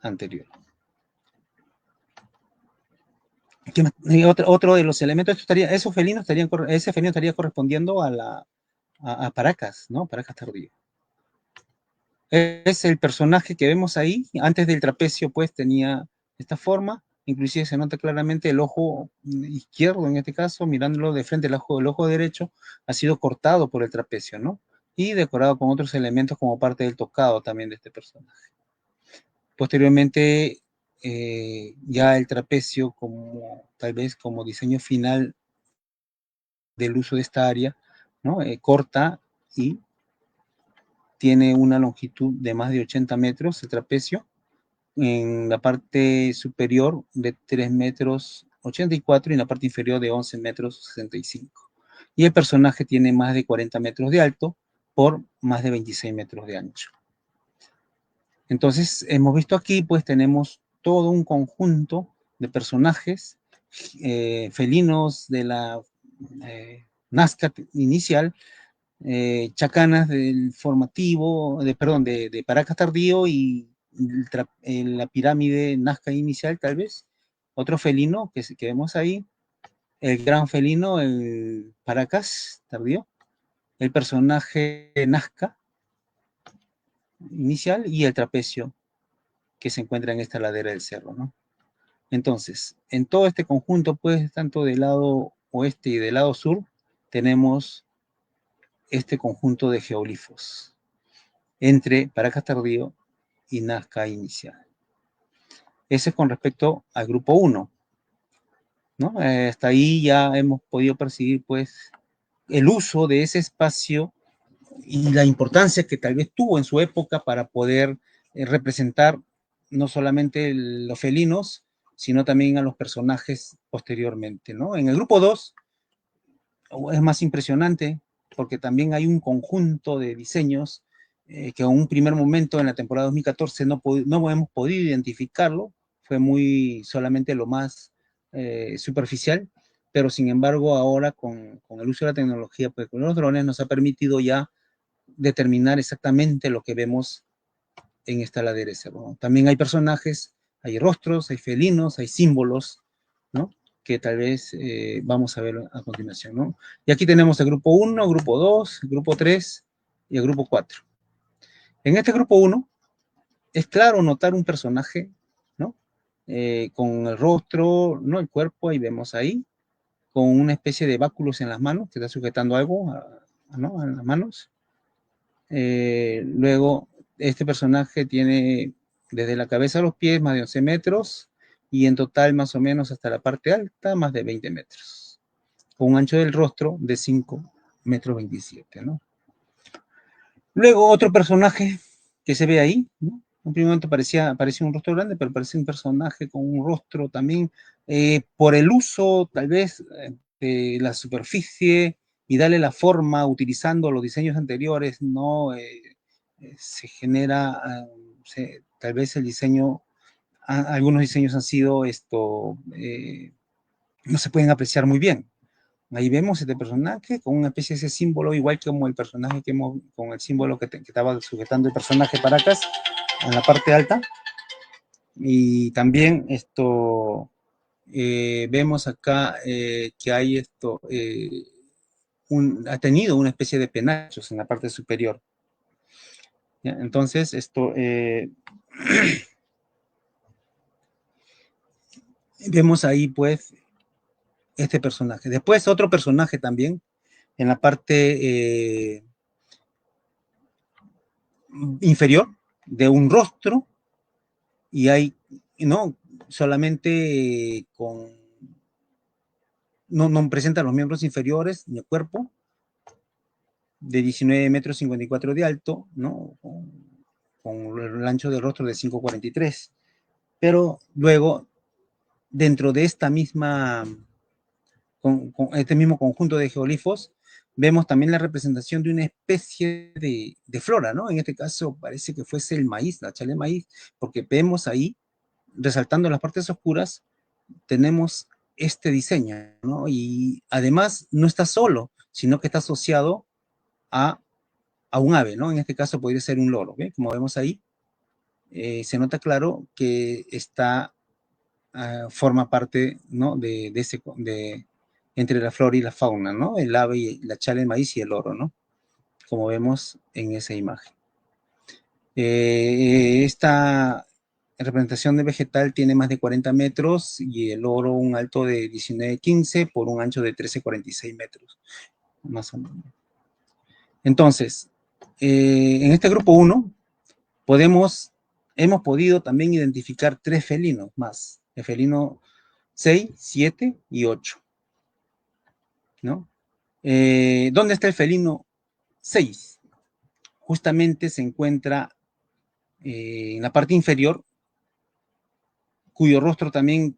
anterior. Otro de los elementos, ese felino estaría correspondiendo a Paracas, ¿no? Paracas tardío. Es el personaje que vemos ahí, antes del trapecio pues tenía esta forma, inclusive se nota claramente el ojo izquierdo en este caso, mirándolo de frente, el ojo derecho ha sido cortado por el trapecio, ¿no? Y decorado con otros elementos como parte del tocado también de este personaje. Posteriormente, ya el trapecio tal vez como diseño final del uso de esta área, ¿no? Corta y tiene una longitud de más de 80 metros el trapecio, en la parte superior de 3 metros 84 y en la parte inferior de 11 metros 65. Y el personaje tiene más de 40 metros de alto por más de 26 metros de ancho. Entonces, hemos visto aquí, pues tenemos todo un conjunto de personajes felinos de la Nazca inicial, chacanas del formativo, de Paracas tardío y la pirámide Nazca inicial, tal vez. Otro felino que vemos ahí, el gran felino, el Paracas tardío, el personaje Nazca inicial y el trapecio que se encuentra en esta ladera del cerro, ¿no? Entonces, en todo este conjunto, pues, tanto del lado oeste y del lado sur, tenemos este conjunto de geoglifos entre Paracas tardío y Nazca inicial. Ese es con respecto al grupo 1, ¿no? Hasta ahí ya hemos podido percibir, pues, el uso de ese espacio y la importancia que tal vez tuvo en su época para poder representar no solamente los felinos, sino también a los personajes posteriormente, ¿no? En el grupo 2 es más impresionante porque también hay un conjunto de diseños que en un primer momento en la temporada 2014 no hemos podido identificarlo, fue muy solamente lo más superficial, pero sin embargo ahora con el uso de la tecnología, pues con los drones nos ha permitido ya determinar exactamente lo que vemos en esta ladera de cerro, ¿no? También hay personajes, hay rostros, hay felinos, hay símbolos, ¿no? Que tal vez vamos a ver a continuación, ¿no? Y aquí tenemos el grupo 1, grupo 2, grupo 3 y el grupo 4. En este grupo 1 es claro notar un personaje, ¿no? Con el rostro, ¿no? El cuerpo, ahí vemos ahí, con una especie de báculos en las manos, que está sujetando algo, ¿no? En las manos. Luego, este personaje tiene desde la cabeza a los pies más de 11 metros y en total más o menos hasta la parte alta más de 20 metros, con un ancho del rostro de 5 metros 27, ¿no? Luego otro personaje que se ve ahí, ¿no? En un primer momento parecía un rostro grande, pero parece un personaje con un rostro también, por el uso tal vez de la superficie y darle la forma utilizando los diseños anteriores, ¿no? Se genera, tal vez el diseño, algunos diseños han sido no se pueden apreciar muy bien. Ahí vemos este personaje con una especie de ese símbolo, igual como el personaje que hemos, con el símbolo que estaba sujetando el personaje Paracas en la parte alta. Y también vemos acá que hay ha tenido una especie de penachos en la parte superior. ¿Ya? Entonces, vemos ahí pues este personaje. Después otro personaje también en la parte inferior de un rostro y hay, no, solamente no presenta los miembros inferiores ni el cuerpo, de 19 metros 54 de alto, ¿no? Con el ancho del rostro de 5,43. Pero luego, dentro de esta misma, con este mismo conjunto de geoglifos, vemos también la representación de una especie de flora, ¿no? En este caso parece que fuese el maíz, la chale de maíz, porque vemos ahí, resaltando las partes oscuras, tenemos este diseño, ¿no? Y además no está solo, sino que está asociado a un ave, ¿no? En este caso podría ser un loro, ¿ve? Como vemos ahí, se nota claro que forma parte, ¿no? Entre la flora y la fauna, ¿no? El ave, y la chala de maíz y el loro, ¿no? Como vemos en esa imagen. Esta representación de vegetal tiene más de 40 metros y el loro un alto de 19,15 por un ancho de 13,46 metros, más o menos. Entonces, en este grupo 1 hemos podido también identificar 3 felinos más, el felino 6, 7 y 8, ¿no? ¿Dónde está el felino 6? Justamente se encuentra en la parte inferior, cuyo rostro también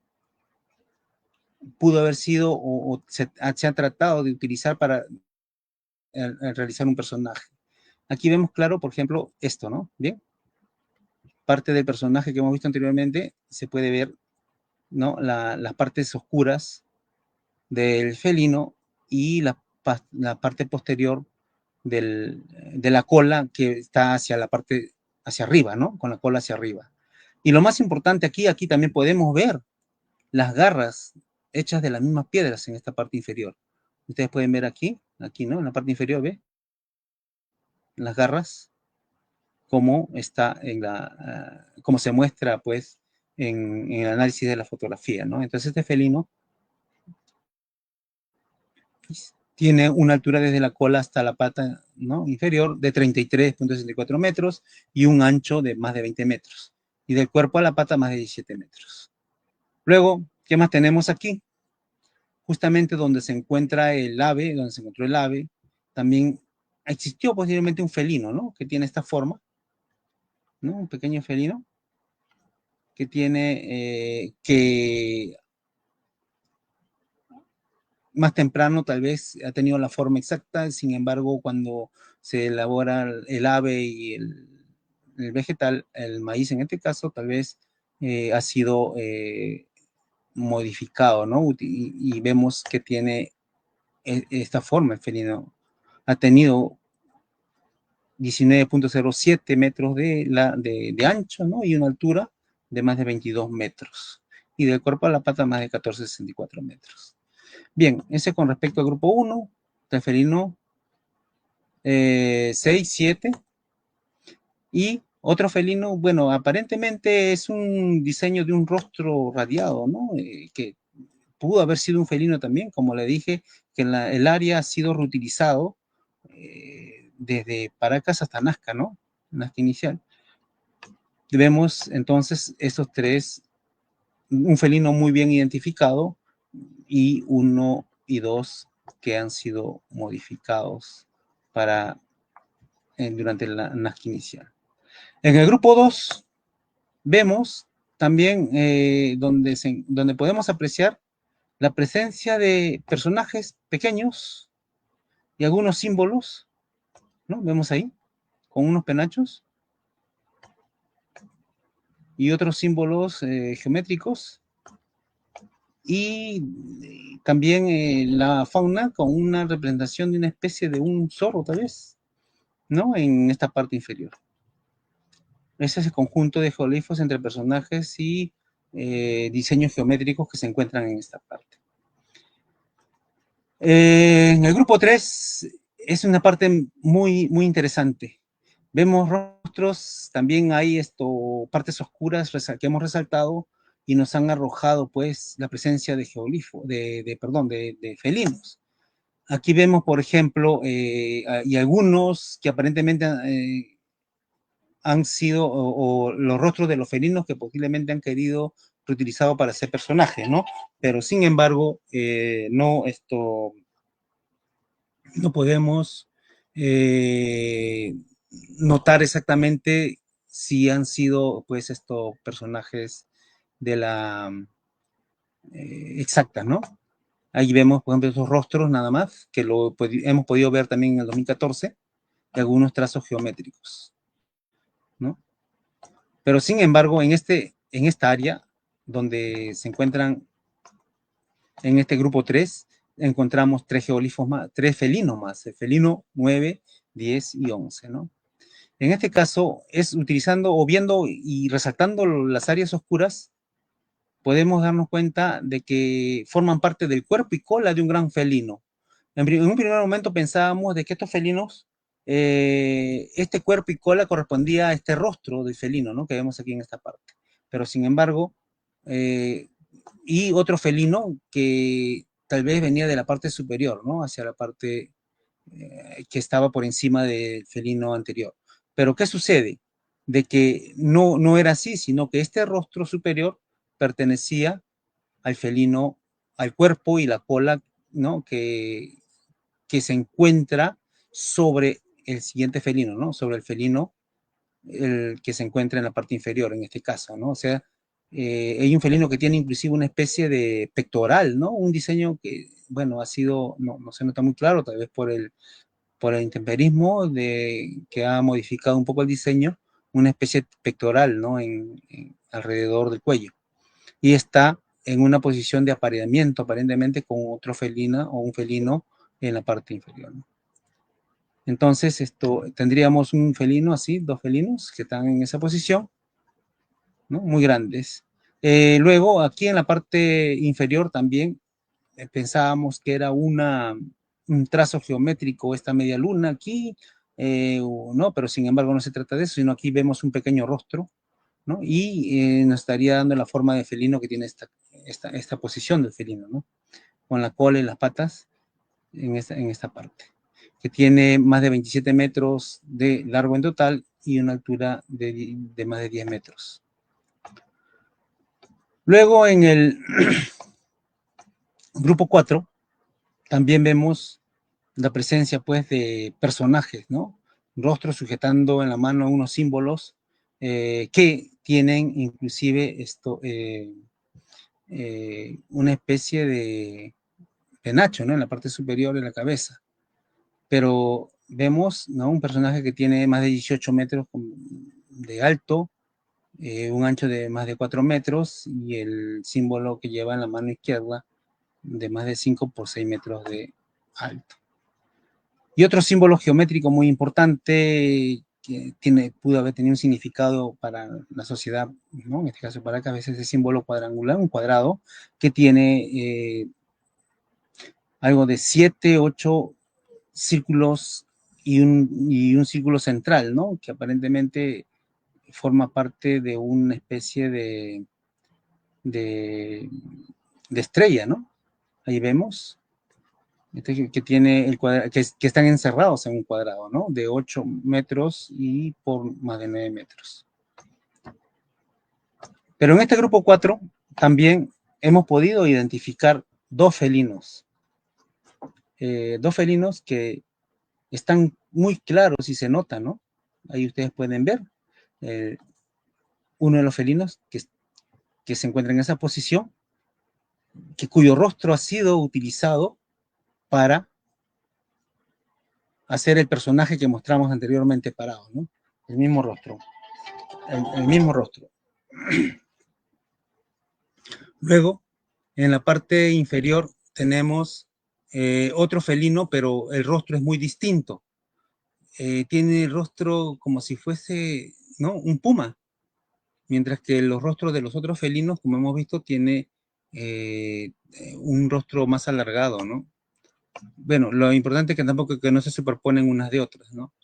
pudo haber sido o se ha tratado de utilizar para realizar un personaje. Aquí vemos claro, por ejemplo, esto, ¿no? Bien, parte del personaje que hemos visto anteriormente, se puede ver, ¿no? Las partes oscuras del felino y la parte posterior de la cola que está hacia arriba, ¿no? Con la cola hacia arriba. Y lo más importante aquí también podemos ver las garras hechas de las mismas piedras en esta parte inferior. Ustedes pueden ver aquí, ¿no? En la parte inferior, ¿ve? Las garras, como está como se muestra, pues, en el análisis de la fotografía, ¿no? Entonces este felino tiene una altura desde la cola hasta la pata, ¿no? Inferior de 33,64 metros y un ancho de más de 20 metros. Y del cuerpo a la pata más de 17 metros. Luego, ¿qué más tenemos aquí? Justamente donde se encuentra el ave, donde se encontró el ave, también existió posiblemente un felino, ¿no? Que tiene esta forma. ¿no? Un pequeño felino que tiene, que más temprano tal vez ha tenido la forma exacta, sin embargo, cuando se elabora el ave y el vegetal, el maíz en este caso, tal vez ha sido modificado, ¿no? Y vemos que tiene esta forma el felino. Ha tenido 19.07 metros de ancho, ¿no? Y una altura de más de 22 metros. Y del cuerpo a la pata más de 14,64 metros. Bien, ese con respecto al grupo 1, el felino 6, 7. Y otro felino, bueno, aparentemente es un diseño de un rostro radiado, ¿no? Que pudo haber sido un felino también, como le dije, que el área ha sido reutilizado desde Paracas hasta Nazca, ¿no? Nazca inicial. Vemos entonces estos tres, un felino muy bien identificado y 1 y 2 que han sido modificados durante la Nazca inicial. En el grupo 2 vemos también donde podemos apreciar la presencia de personajes pequeños y algunos símbolos, ¿no? Vemos ahí, con unos penachos y otros símbolos geométricos, y también la fauna con una representación de una especie de un zorro, tal vez, ¿no? En esta parte inferior. Ese es el conjunto de geoglifos entre personajes y diseños geométricos que se encuentran en esta parte. En el grupo 3 es una parte muy, muy interesante. Vemos rostros, también hay partes oscuras que hemos resaltado y nos han arrojado pues la presencia de geoglifos, de felinos. Aquí vemos, por ejemplo, y algunos que aparentemente han sido o los rostros de los felinos que posiblemente han querido reutilizado para ser personajes, ¿no? Pero sin embargo, no podemos notar exactamente si han sido, pues, estos personajes de la exacta, ¿no? Ahí vemos, por ejemplo, esos rostros nada más, que hemos podido ver también en el 2014, de algunos trazos geométricos, ¿no? Pero sin embargo, en esta área, donde se encuentran, en este grupo 3, encontramos tres geoglifos más, tres felinos más, el felino 9, 10 y 11, ¿no? En este caso, es utilizando o viendo y resaltando las áreas oscuras, podemos darnos cuenta de que forman parte del cuerpo y cola de un gran felino. En un primer momento pensábamos de que estos felinos, este cuerpo y cola correspondía a este rostro del felino, ¿no? Que vemos aquí en esta parte. Pero sin embargo, y otro felino que tal vez venía de la parte superior, ¿no? Hacia la parte que estaba por encima del felino anterior. Pero ¿qué sucede? De que no era así, sino que este rostro superior pertenecía al felino, al cuerpo y la cola, ¿no? Que se encuentra sobre el siguiente felino, ¿no? Sobre el felino que se encuentra en la parte inferior, en este caso, ¿no? O sea, hay un felino que tiene inclusive una especie de pectoral, ¿no? Un diseño que, bueno, no se nota muy claro, tal vez por el intemperismo que ha modificado un poco el diseño, una especie de pectoral, ¿no? Alrededor del cuello. Y está en una posición de apareamiento, aparentemente con otro felina o un felino en la parte inferior, ¿no? Entonces, tendríamos un felino así, dos felinos que están en esa posición, ¿no? Muy grandes. Luego, aquí en la parte inferior también pensábamos que era un trazo geométrico, esta media luna aquí, no, pero sin embargo no se trata de eso, sino aquí vemos un pequeño rostro, ¿no? Y nos estaría dando la forma de felino que tiene esta posición del felino, ¿no? Con la cola y las patas en esta parte, que tiene más de 27 metros de largo en total y una altura de más de 10 metros. Luego en el grupo 4 también vemos la presencia pues de personajes, ¿no? Rostros sujetando en la mano unos símbolos que tienen inclusive una especie de penacho, ¿no? En la parte superior de la cabeza. Pero vemos, ¿no? Un personaje que tiene más de 18 metros de alto, un ancho de más de 4 metros y el símbolo que lleva en la mano izquierda de más de 5 por 6 metros de alto. Y otro símbolo geométrico muy importante que pudo haber tenido un significado para la sociedad, ¿no? En este caso para acá, a veces ese símbolo cuadrangular, un cuadrado, que tiene algo de 7, 8 círculos y un círculo central, ¿no? Que aparentemente forma parte de una especie de estrella, ¿no? Ahí vemos que tiene que están encerrados en un cuadrado, ¿no? De 8 metros y por más de 9 metros. Pero en este grupo 4 también hemos podido identificar dos felinos que están muy claros y se nota, ¿no? Ahí ustedes pueden ver uno de los felinos que se encuentra en esa posición, cuyo rostro ha sido utilizado para hacer el personaje que mostramos anteriormente parado, ¿no? El mismo rostro. El mismo rostro. Luego, en la parte inferior tenemos otro felino, pero el rostro es muy distinto. Tiene el rostro como si fuese, ¿no? Un puma, mientras que los rostros de los otros felinos, como hemos visto, tiene un rostro más alargado, ¿no? Bueno, lo importante es que tampoco que no se superponen unas de otras, ¿no?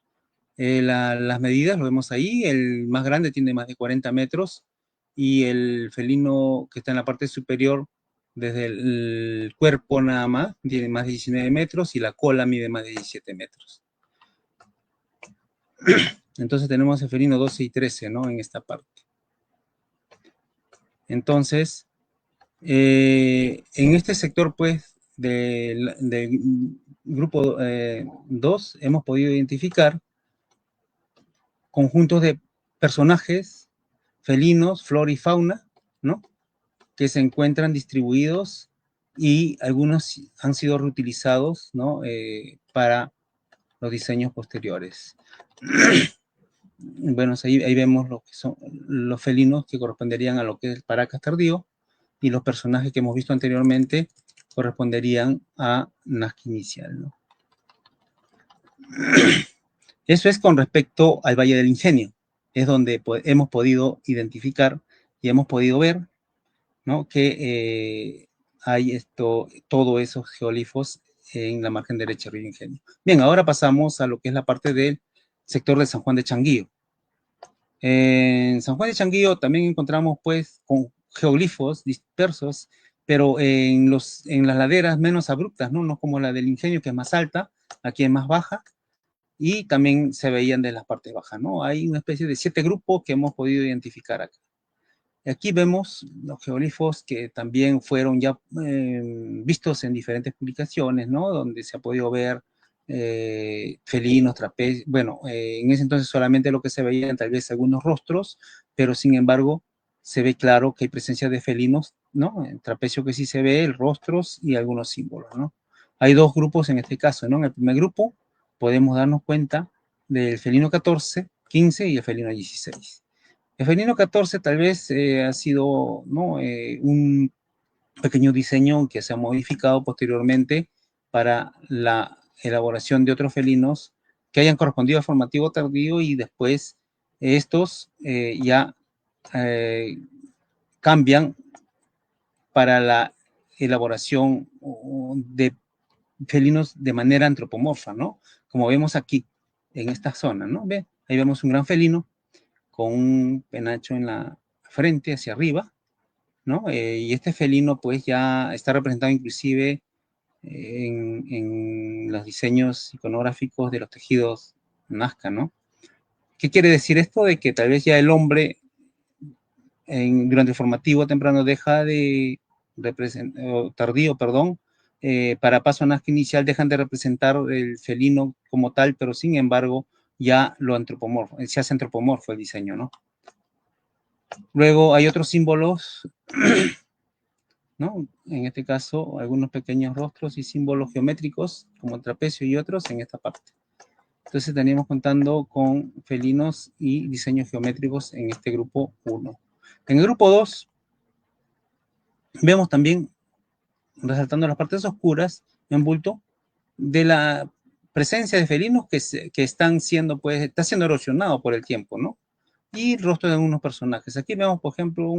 Las medidas lo vemos ahí, el más grande tiene más de 40 metros y el felino que está en la parte superior, desde el cuerpo nada más, tiene más de 19 metros y la cola mide más de 17 metros. Entonces tenemos el felino 12 y 13, ¿no? En esta parte. Entonces, en este sector, pues, del grupo 2, hemos podido identificar conjuntos de personajes felinos, flora y fauna, ¿no? Que se encuentran distribuidos y algunos han sido reutilizados, ¿no? Para los diseños posteriores. Bueno, ahí vemos lo que son los felinos que corresponderían a lo que es el Paracas tardío y los personajes que hemos visto anteriormente corresponderían a Nazca inicial, ¿no? Eso es con respecto al Valle del Ingenio. Es donde hemos podido identificar y hemos podido ver, ¿no? Que hay todos esos geolifos en la margen derecha del río Ingenio. Bien, ahora pasamos a lo que es la parte del sector de San Juan de Changuillo. En San Juan de Changuillo también encontramos, pues, con geoglifos dispersos, pero en las laderas menos abruptas, ¿no? No como la del Ingenio, que es más alta, aquí es más baja, y también se veían de las partes bajas, ¿no? Hay una especie de 7 grupos que hemos podido identificar acá. Aquí vemos los geoglifos que también fueron ya vistos en diferentes publicaciones, ¿no? Donde se ha podido ver felinos, trapecios. Bueno, en ese entonces solamente lo que se veían tal vez algunos rostros, pero sin embargo se ve claro que hay presencia de felinos, ¿no? El trapecio que sí se ve, rostros y algunos símbolos, ¿no? Hay dos grupos en este caso, ¿no? En el primer grupo podemos darnos cuenta del felino 14, 15 y el felino 16. El felino 14 tal vez ha sido, ¿no? Un pequeño diseño que se ha modificado posteriormente para la elaboración de otros felinos que hayan correspondido al formativo tardío y después estos ya cambian para la elaboración de felinos de manera antropomorfa, ¿no? Como vemos aquí, en esta zona, ¿no? ¿Ve? Ahí vemos un gran felino con un penacho en la frente hacia arriba, ¿no? Y este felino pues ya está representado inclusive en los diseños iconográficos de los tejidos Nazca, ¿no? ¿Qué quiere decir esto? De que tal vez ya el hombre durante el formativo temprano deja de tardío, perdón, para paso a Nazca inicial dejan de representar el felino como tal, pero sin embargo ya lo antropomorfo, se hace antropomorfo el diseño, ¿no? Luego hay otros símbolos, ¿no? En este caso, algunos pequeños rostros y símbolos geométricos, como el trapecio y otros, en esta parte. Entonces estaríamos contando con felinos y diseños geométricos en este grupo 1. En el grupo 2, vemos también, resaltando las partes oscuras, en bulto, de la presencia de felinos que están siendo, pues, está siendo erosionado por el tiempo, ¿no? Y rostro de algunos personajes. Aquí vemos, por ejemplo,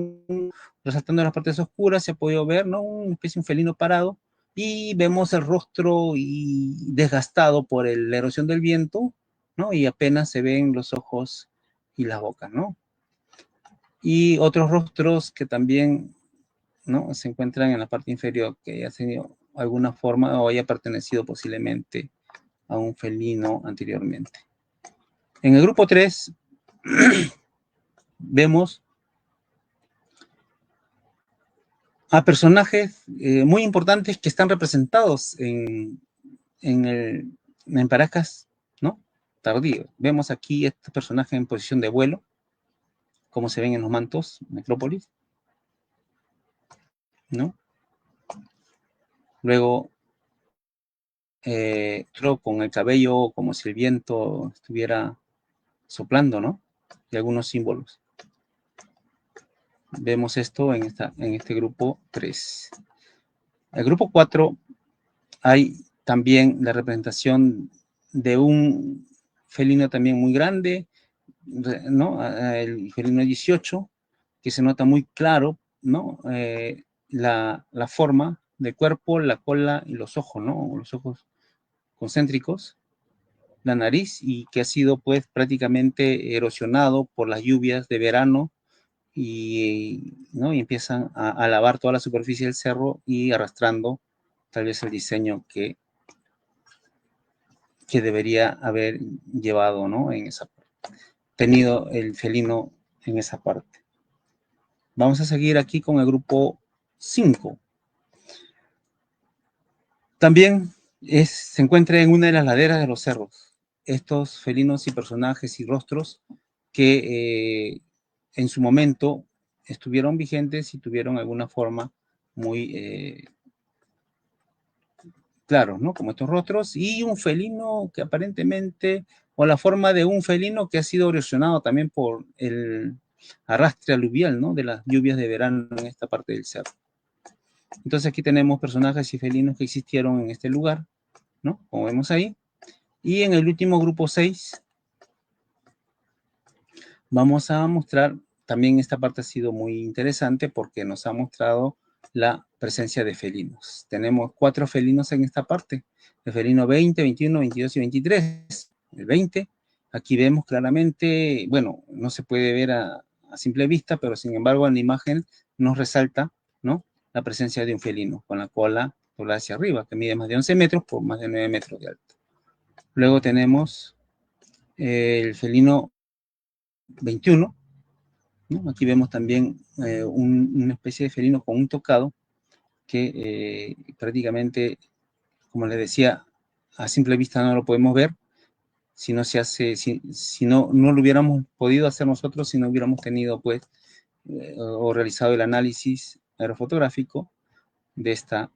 resaltando las partes oscuras, se ha podido ver, ¿no? Una especie de un felino parado, y vemos el rostro y desgastado por la erosión del viento, ¿no? Y apenas se ven los ojos y la boca, ¿no? Y otros rostros que también, ¿no? Se encuentran en la parte inferior, que haya tenido alguna forma o haya pertenecido posiblemente a un felino anteriormente. En el grupo 3 vemos a personajes muy importantes que están representados en Paracas, ¿no? Tardío. Vemos aquí este personaje en posición de vuelo, como se ven en los mantos, Metrópolis, ¿no? Luego, con el cabello como si el viento estuviera soplando, ¿no? Y algunos símbolos. Vemos esto en este grupo 3. El grupo 4 hay también la representación de un felino también muy grande, ¿no? El felino 18, que se nota muy claro, ¿no? La forma del cuerpo, la cola y los ojos, ¿no? Los ojos concéntricos, la nariz, y que ha sido pues prácticamente erosionado por las lluvias de verano ¿no? Y empiezan a lavar toda la superficie del cerro y arrastrando tal vez el diseño que debería haber llevado, ¿no? En esa parte. Tenido el felino en esa parte. Vamos a seguir aquí con el grupo 5. También se encuentra en una de las laderas de los cerros. Estos felinos y personajes y rostros que en su momento estuvieron vigentes y tuvieron alguna forma muy claros, ¿no? Como estos rostros, y un felino que aparentemente, o la forma de un felino que ha sido erosionado también por el arrastre aluvial, ¿no? De las lluvias de verano en esta parte del cerro. Entonces aquí tenemos personajes y felinos que existieron en este lugar, ¿no? Como vemos ahí. Y en el último grupo 6, vamos a mostrar, también esta parte ha sido muy interesante porque nos ha mostrado la presencia de felinos. Tenemos 4 felinos en esta parte, el felino 20, 21, 22 y 23. El 20, aquí vemos claramente, bueno, no se puede ver a simple vista, pero sin embargo en la imagen nos resalta, ¿no? La presencia de un felino con la cola doblada hacia arriba, que mide más de 11 metros por más de 9 metros de alto. Luego tenemos el felino 21, ¿no? Aquí vemos también una especie de felino con un tocado que prácticamente, como les decía, a simple vista no lo podemos ver, si no se hace, si no lo hubiéramos podido hacer nosotros, si no hubiéramos tenido pues o realizado el análisis aerofotográfico de estas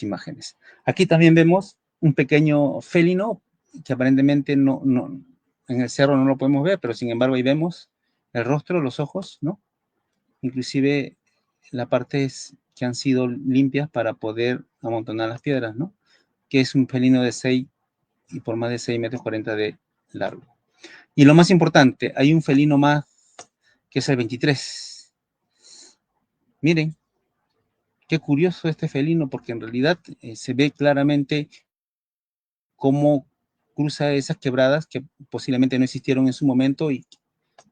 imágenes. Aquí también vemos un pequeño felino que aparentemente no, en el cerro no lo podemos ver, pero sin embargo ahí vemos el rostro, los ojos, ¿no? Inclusive las partes que han sido limpias para poder amontonar las piedras, ¿no? Que es un felino de 6 y por más de 6 metros 40 de largo. Y lo más importante, hay un felino más que es el 23. Miren, qué curioso este felino, porque en realidad se ve claramente cómo cruza esas quebradas que posiblemente no existieron en su momento y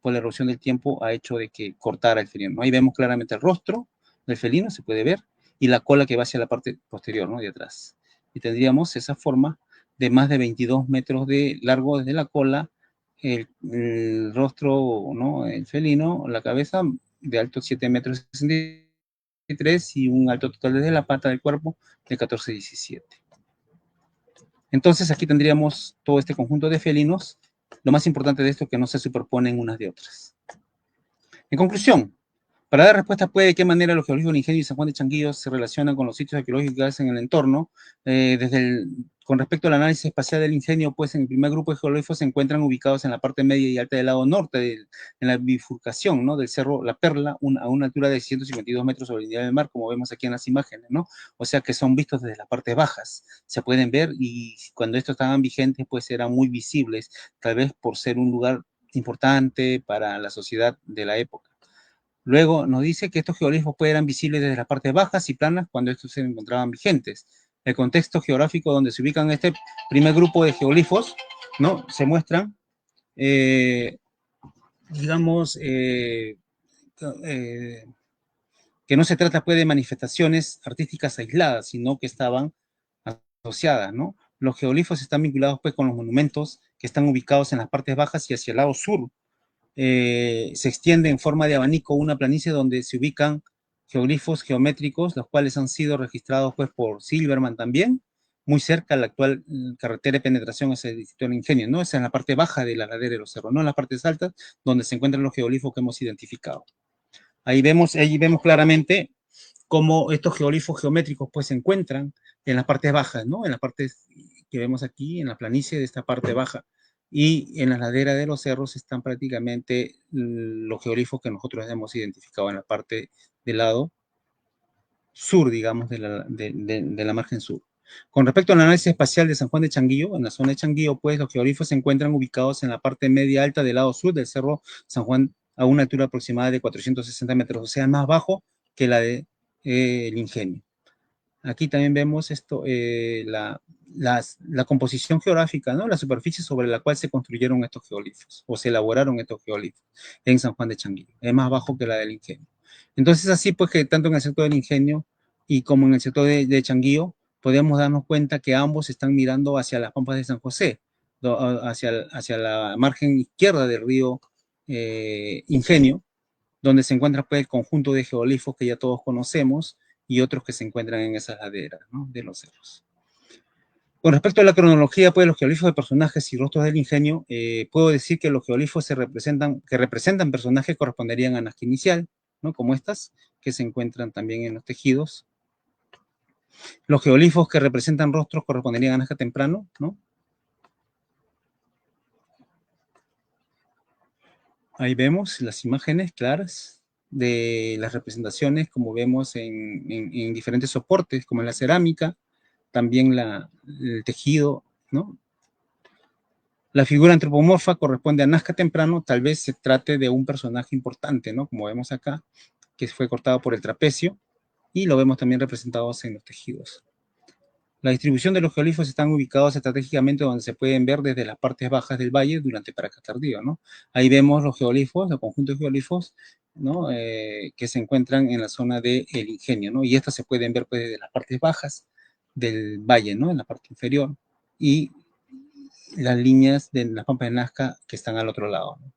por la erosión del tiempo ha hecho de que cortara el felino, ¿no? Ahí vemos claramente el rostro del felino, se puede ver, y la cola que va hacia la parte posterior, ¿no? De atrás. Y tendríamos esa forma de más de 22 metros de largo desde la cola, el rostro, ¿no? El felino, la cabeza de alto 7 metros 63 y un alto total desde la pata del cuerpo de 14,17. Entonces aquí tendríamos todo este conjunto de felinos. Lo más importante de esto es que no se superponen unas de otras. En conclusión, para dar respuesta de qué manera los geoglifos del Ingenio y San Juan de Changuillo se relacionan con los sitios arqueológicos en el entorno, con respecto al análisis espacial del Ingenio, pues en el primer grupo de geoglifos se encuentran ubicados en la parte media y alta del lado norte, en la bifurcación, ¿no?, del Cerro La Perla, a una altura de 152 metros sobre el nivel del mar, como vemos aquí en las imágenes, ¿no? O sea que son vistos desde las partes bajas, se pueden ver, y cuando estos estaban vigentes, pues eran muy visibles, tal vez por ser un lugar importante para la sociedad de la época. Luego nos dice que estos geoglifos eran visibles desde las partes bajas y planas cuando estos se encontraban vigentes. El contexto geográfico donde se ubican este primer grupo de geoglifos, ¿no?, se muestran, digamos, que no se trata pues de manifestaciones artísticas aisladas, sino que estaban asociadas, ¿no? Los geoglifos están vinculados pues con los monumentos que están ubicados en las partes bajas y hacia el lado sur. Se extiende en forma de abanico una planicie donde se ubican geoglifos geométricos, los cuales han sido registrados pues por Silverman también, muy cerca de la actual carretera de penetración hacia el distrito del Ingenio, ¿no? Esa es en la parte baja de la ladera de los cerros, no en las partes altas, donde se encuentran los geoglifos que hemos identificado. Ahí vemos claramente cómo estos geoglifos geométricos pues se encuentran en las partes bajas, ¿no? En las partes que vemos aquí, en la planicie de esta parte baja. Y en la ladera de los cerros están prácticamente los geoglifos que nosotros hemos identificado en la parte del lado sur, digamos, de la margen sur. Con respecto al análisis espacial de San Juan de Changuillo, en la zona de Changuillo, pues los geoglifos se encuentran ubicados en la parte media alta del lado sur del cerro San Juan, a una altura aproximada de 460 metros, o sea, más bajo que la de el Ingenio. Aquí también vemos esto, la composición geográfica, ¿no?, la superficie sobre la cual se construyeron estos geoglifos, o se elaboraron estos geoglifos en San Juan de Changuillo. Es más bajo que la del Ingenio. Entonces, así pues que tanto en el sector del Ingenio y como en el sector de Changuillo, podemos darnos cuenta que ambos están mirando hacia las pampas de San José, hacia la margen izquierda del río Ingenio, donde se encuentra pues el conjunto de geoglifos que ya todos conocemos y otros que se encuentran en esas laderas, ¿no?, de los cerros. Con respecto a la cronología pues, de los geoglifos de personajes y rostros del Ingenio, puedo decir que los geoglifos que representan personajes corresponderían a Nazca inicial, ¿no?, como estas, que se encuentran también en los tejidos. Los geoglifos que representan rostros corresponderían a Nazca temprano, ¿no? Ahí vemos las imágenes claras de las representaciones, como vemos en diferentes soportes, como en la cerámica, también el tejido, ¿no? La figura antropomorfa corresponde a Nazca temprano, tal vez se trate de un personaje importante, ¿no?, como vemos acá, que fue cortado por el trapecio, y lo vemos también representados en los tejidos. La distribución de los geoglifos están ubicados estratégicamente donde se pueden ver desde las partes bajas del valle durante Paracas tardío, ¿no? Ahí vemos los geoglifos, el conjunto de geoglifos, ¿no?, que se encuentran en la zona del Ingenio, ¿no? Y estas se pueden ver pues, desde las partes bajas del valle, ¿no?, en la parte inferior, y las líneas de las pampas de Nazca que están al otro lado, ¿no?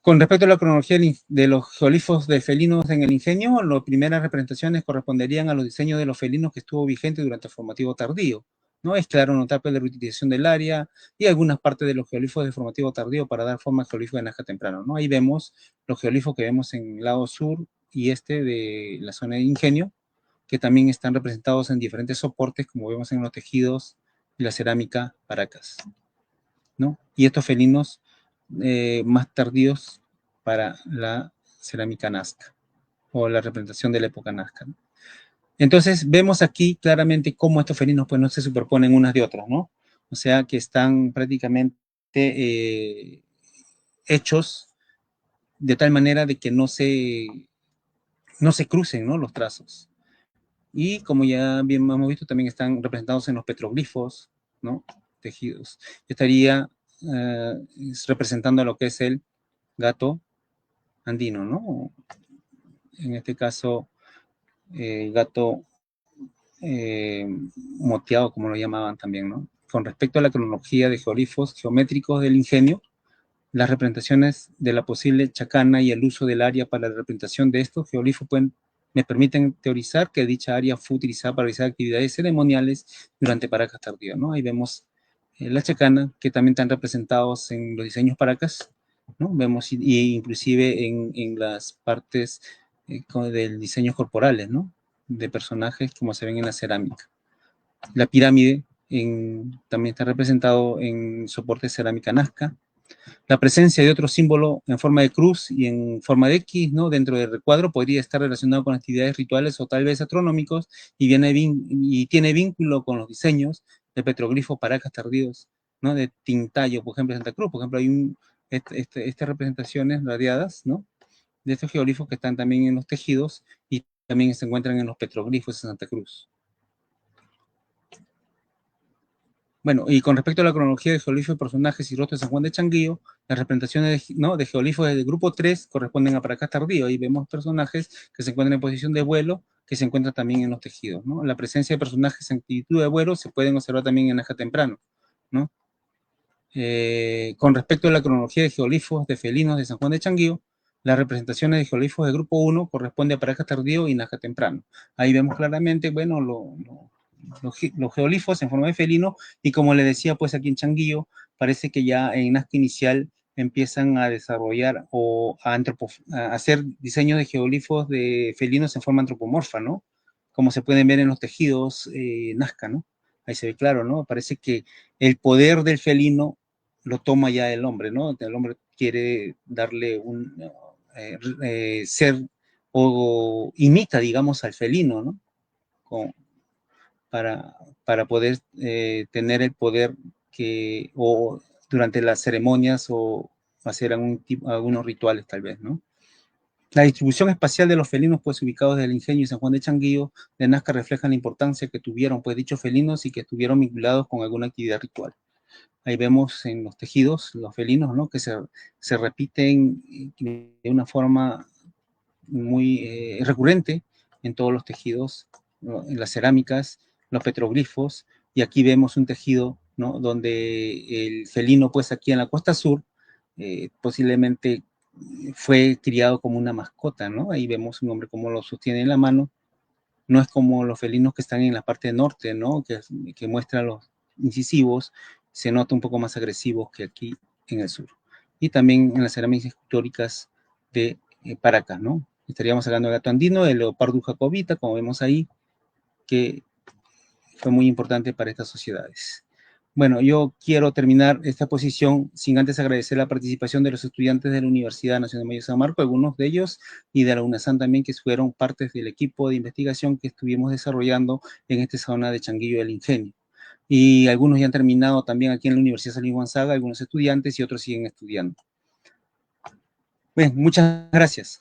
Con respecto a la cronología de los geoglifos de felinos en el Ingenio, las primeras representaciones corresponderían a los diseños de los felinos que estuvo vigente durante el formativo tardío, ¿no? Es claro notar la reutilización del área y algunas partes de los geoglifos de formativo tardío para dar forma al geoglifo de Nazca temprano, ¿no? Ahí vemos los geoglifos que vemos en el lado sur y este de la zona de Ingenio, que también están representados en diferentes soportes, como vemos en los tejidos y la cerámica Paracas, ¿no? Y estos felinos más tardíos para la cerámica Nazca o la representación de la época Nazca, ¿no? Entonces vemos aquí claramente cómo estos felinos pues no se superponen unas de otras, ¿no? O sea que están prácticamente hechos de tal manera de que no se crucen, ¿no?, los trazos. Y como ya bien hemos visto, también están representados en los petroglifos, ¿no?, tejidos. Estaría representando lo que es el gato andino, ¿no? En este caso, gato moteado, como lo llamaban también, ¿no? Con respecto a la cronología de geoglifos geométricos del Ingenio, las representaciones de la posible chacana y el uso del área para la representación de estos geoglifos me permiten teorizar que dicha área fue utilizada para realizar actividades ceremoniales durante Paracas tardío, ¿no? Ahí vemos la chacana, que también están representados en los diseños Paracas, ¿no? Vemos y inclusive en las partes del diseño corporales, ¿no? De personajes como se ven en la cerámica. La pirámide también está representado en soporte de cerámica Nazca. La presencia de otro símbolo en forma de cruz y en forma de X, ¿no? Dentro del recuadro podría estar relacionado con actividades rituales o tal vez astronómicos y tiene vínculo con los diseños de petroglifos paracas tardíos, ¿no? De Tintayo, por ejemplo, de Santa Cruz. Por ejemplo, hay estas representaciones radiadas, ¿no? De estos geoglifos que están también en los tejidos y también se encuentran en los petroglifos de Santa Cruz. Bueno, y con respecto a la cronología de geoglifos de personajes y rostros de San Juan de Changuillo, las representaciones de geoglifos del grupo 3 corresponden a Paracás tardío. Ahí vemos personajes que se encuentran en posición de vuelo, que se encuentran también en los tejidos, ¿no? La presencia de personajes en actitud de vuelo se pueden observar también en Aja temprano, ¿no? Con respecto a la cronología de geoglifos de felinos de San Juan de Changuillo, las representaciones de geoglifos del grupo 1 corresponden a Paracas tardío y Naja temprano. Ahí vemos claramente, bueno, los geoglifos en forma de felino, y como le decía, pues aquí en Changuillo, parece que ya en Nazca inicial empiezan a desarrollar o a hacer diseños de geoglifos de felinos en forma antropomorfa, ¿no? Como se pueden ver en los tejidos Nazca, ¿no? Ahí se ve claro, ¿no? Parece que el poder del felino lo toma ya el hombre, ¿no? El hombre quiere darle un ser o imita, digamos, al felino, ¿no? Con, para poder tener el poder o durante las ceremonias o hacer algunos rituales tal vez, ¿no? La distribución espacial de los felinos, pues ubicados del Ingenio y San Juan de Changuillo de Nazca, refleja la importancia que tuvieron, pues dichos felinos y que estuvieron vinculados con alguna actividad ritual. Ahí vemos en los tejidos, los felinos, ¿no? Que se repiten de una forma muy recurrente en todos los tejidos, ¿no? En las cerámicas, los petroglifos, y aquí vemos un tejido, ¿no? Donde el felino, pues aquí en la costa sur, posiblemente fue criado como una mascota, ¿no? Ahí vemos un hombre como lo sostiene en la mano, no es como los felinos que están en la parte norte, ¿no? Que muestran los incisivos, se nota un poco más agresivos que aquí en el sur. Y también en las cerámicas escultóricas de Paracas, ¿no? Estaríamos hablando del gato andino, del leopardo jacobita, como vemos ahí, que fue muy importante para estas sociedades. Bueno, yo quiero terminar esta posición sin antes agradecer la participación de los estudiantes de la Universidad Nacional Mayor de San Marcos, algunos de ellos, y de la UNASAN también, que fueron partes del equipo de investigación que estuvimos desarrollando en esta zona de Changuillo del Ingenio. Y algunos ya han terminado también aquí en la Universidad Salim Gonzaga, algunos estudiantes y otros siguen estudiando. Bien, muchas gracias.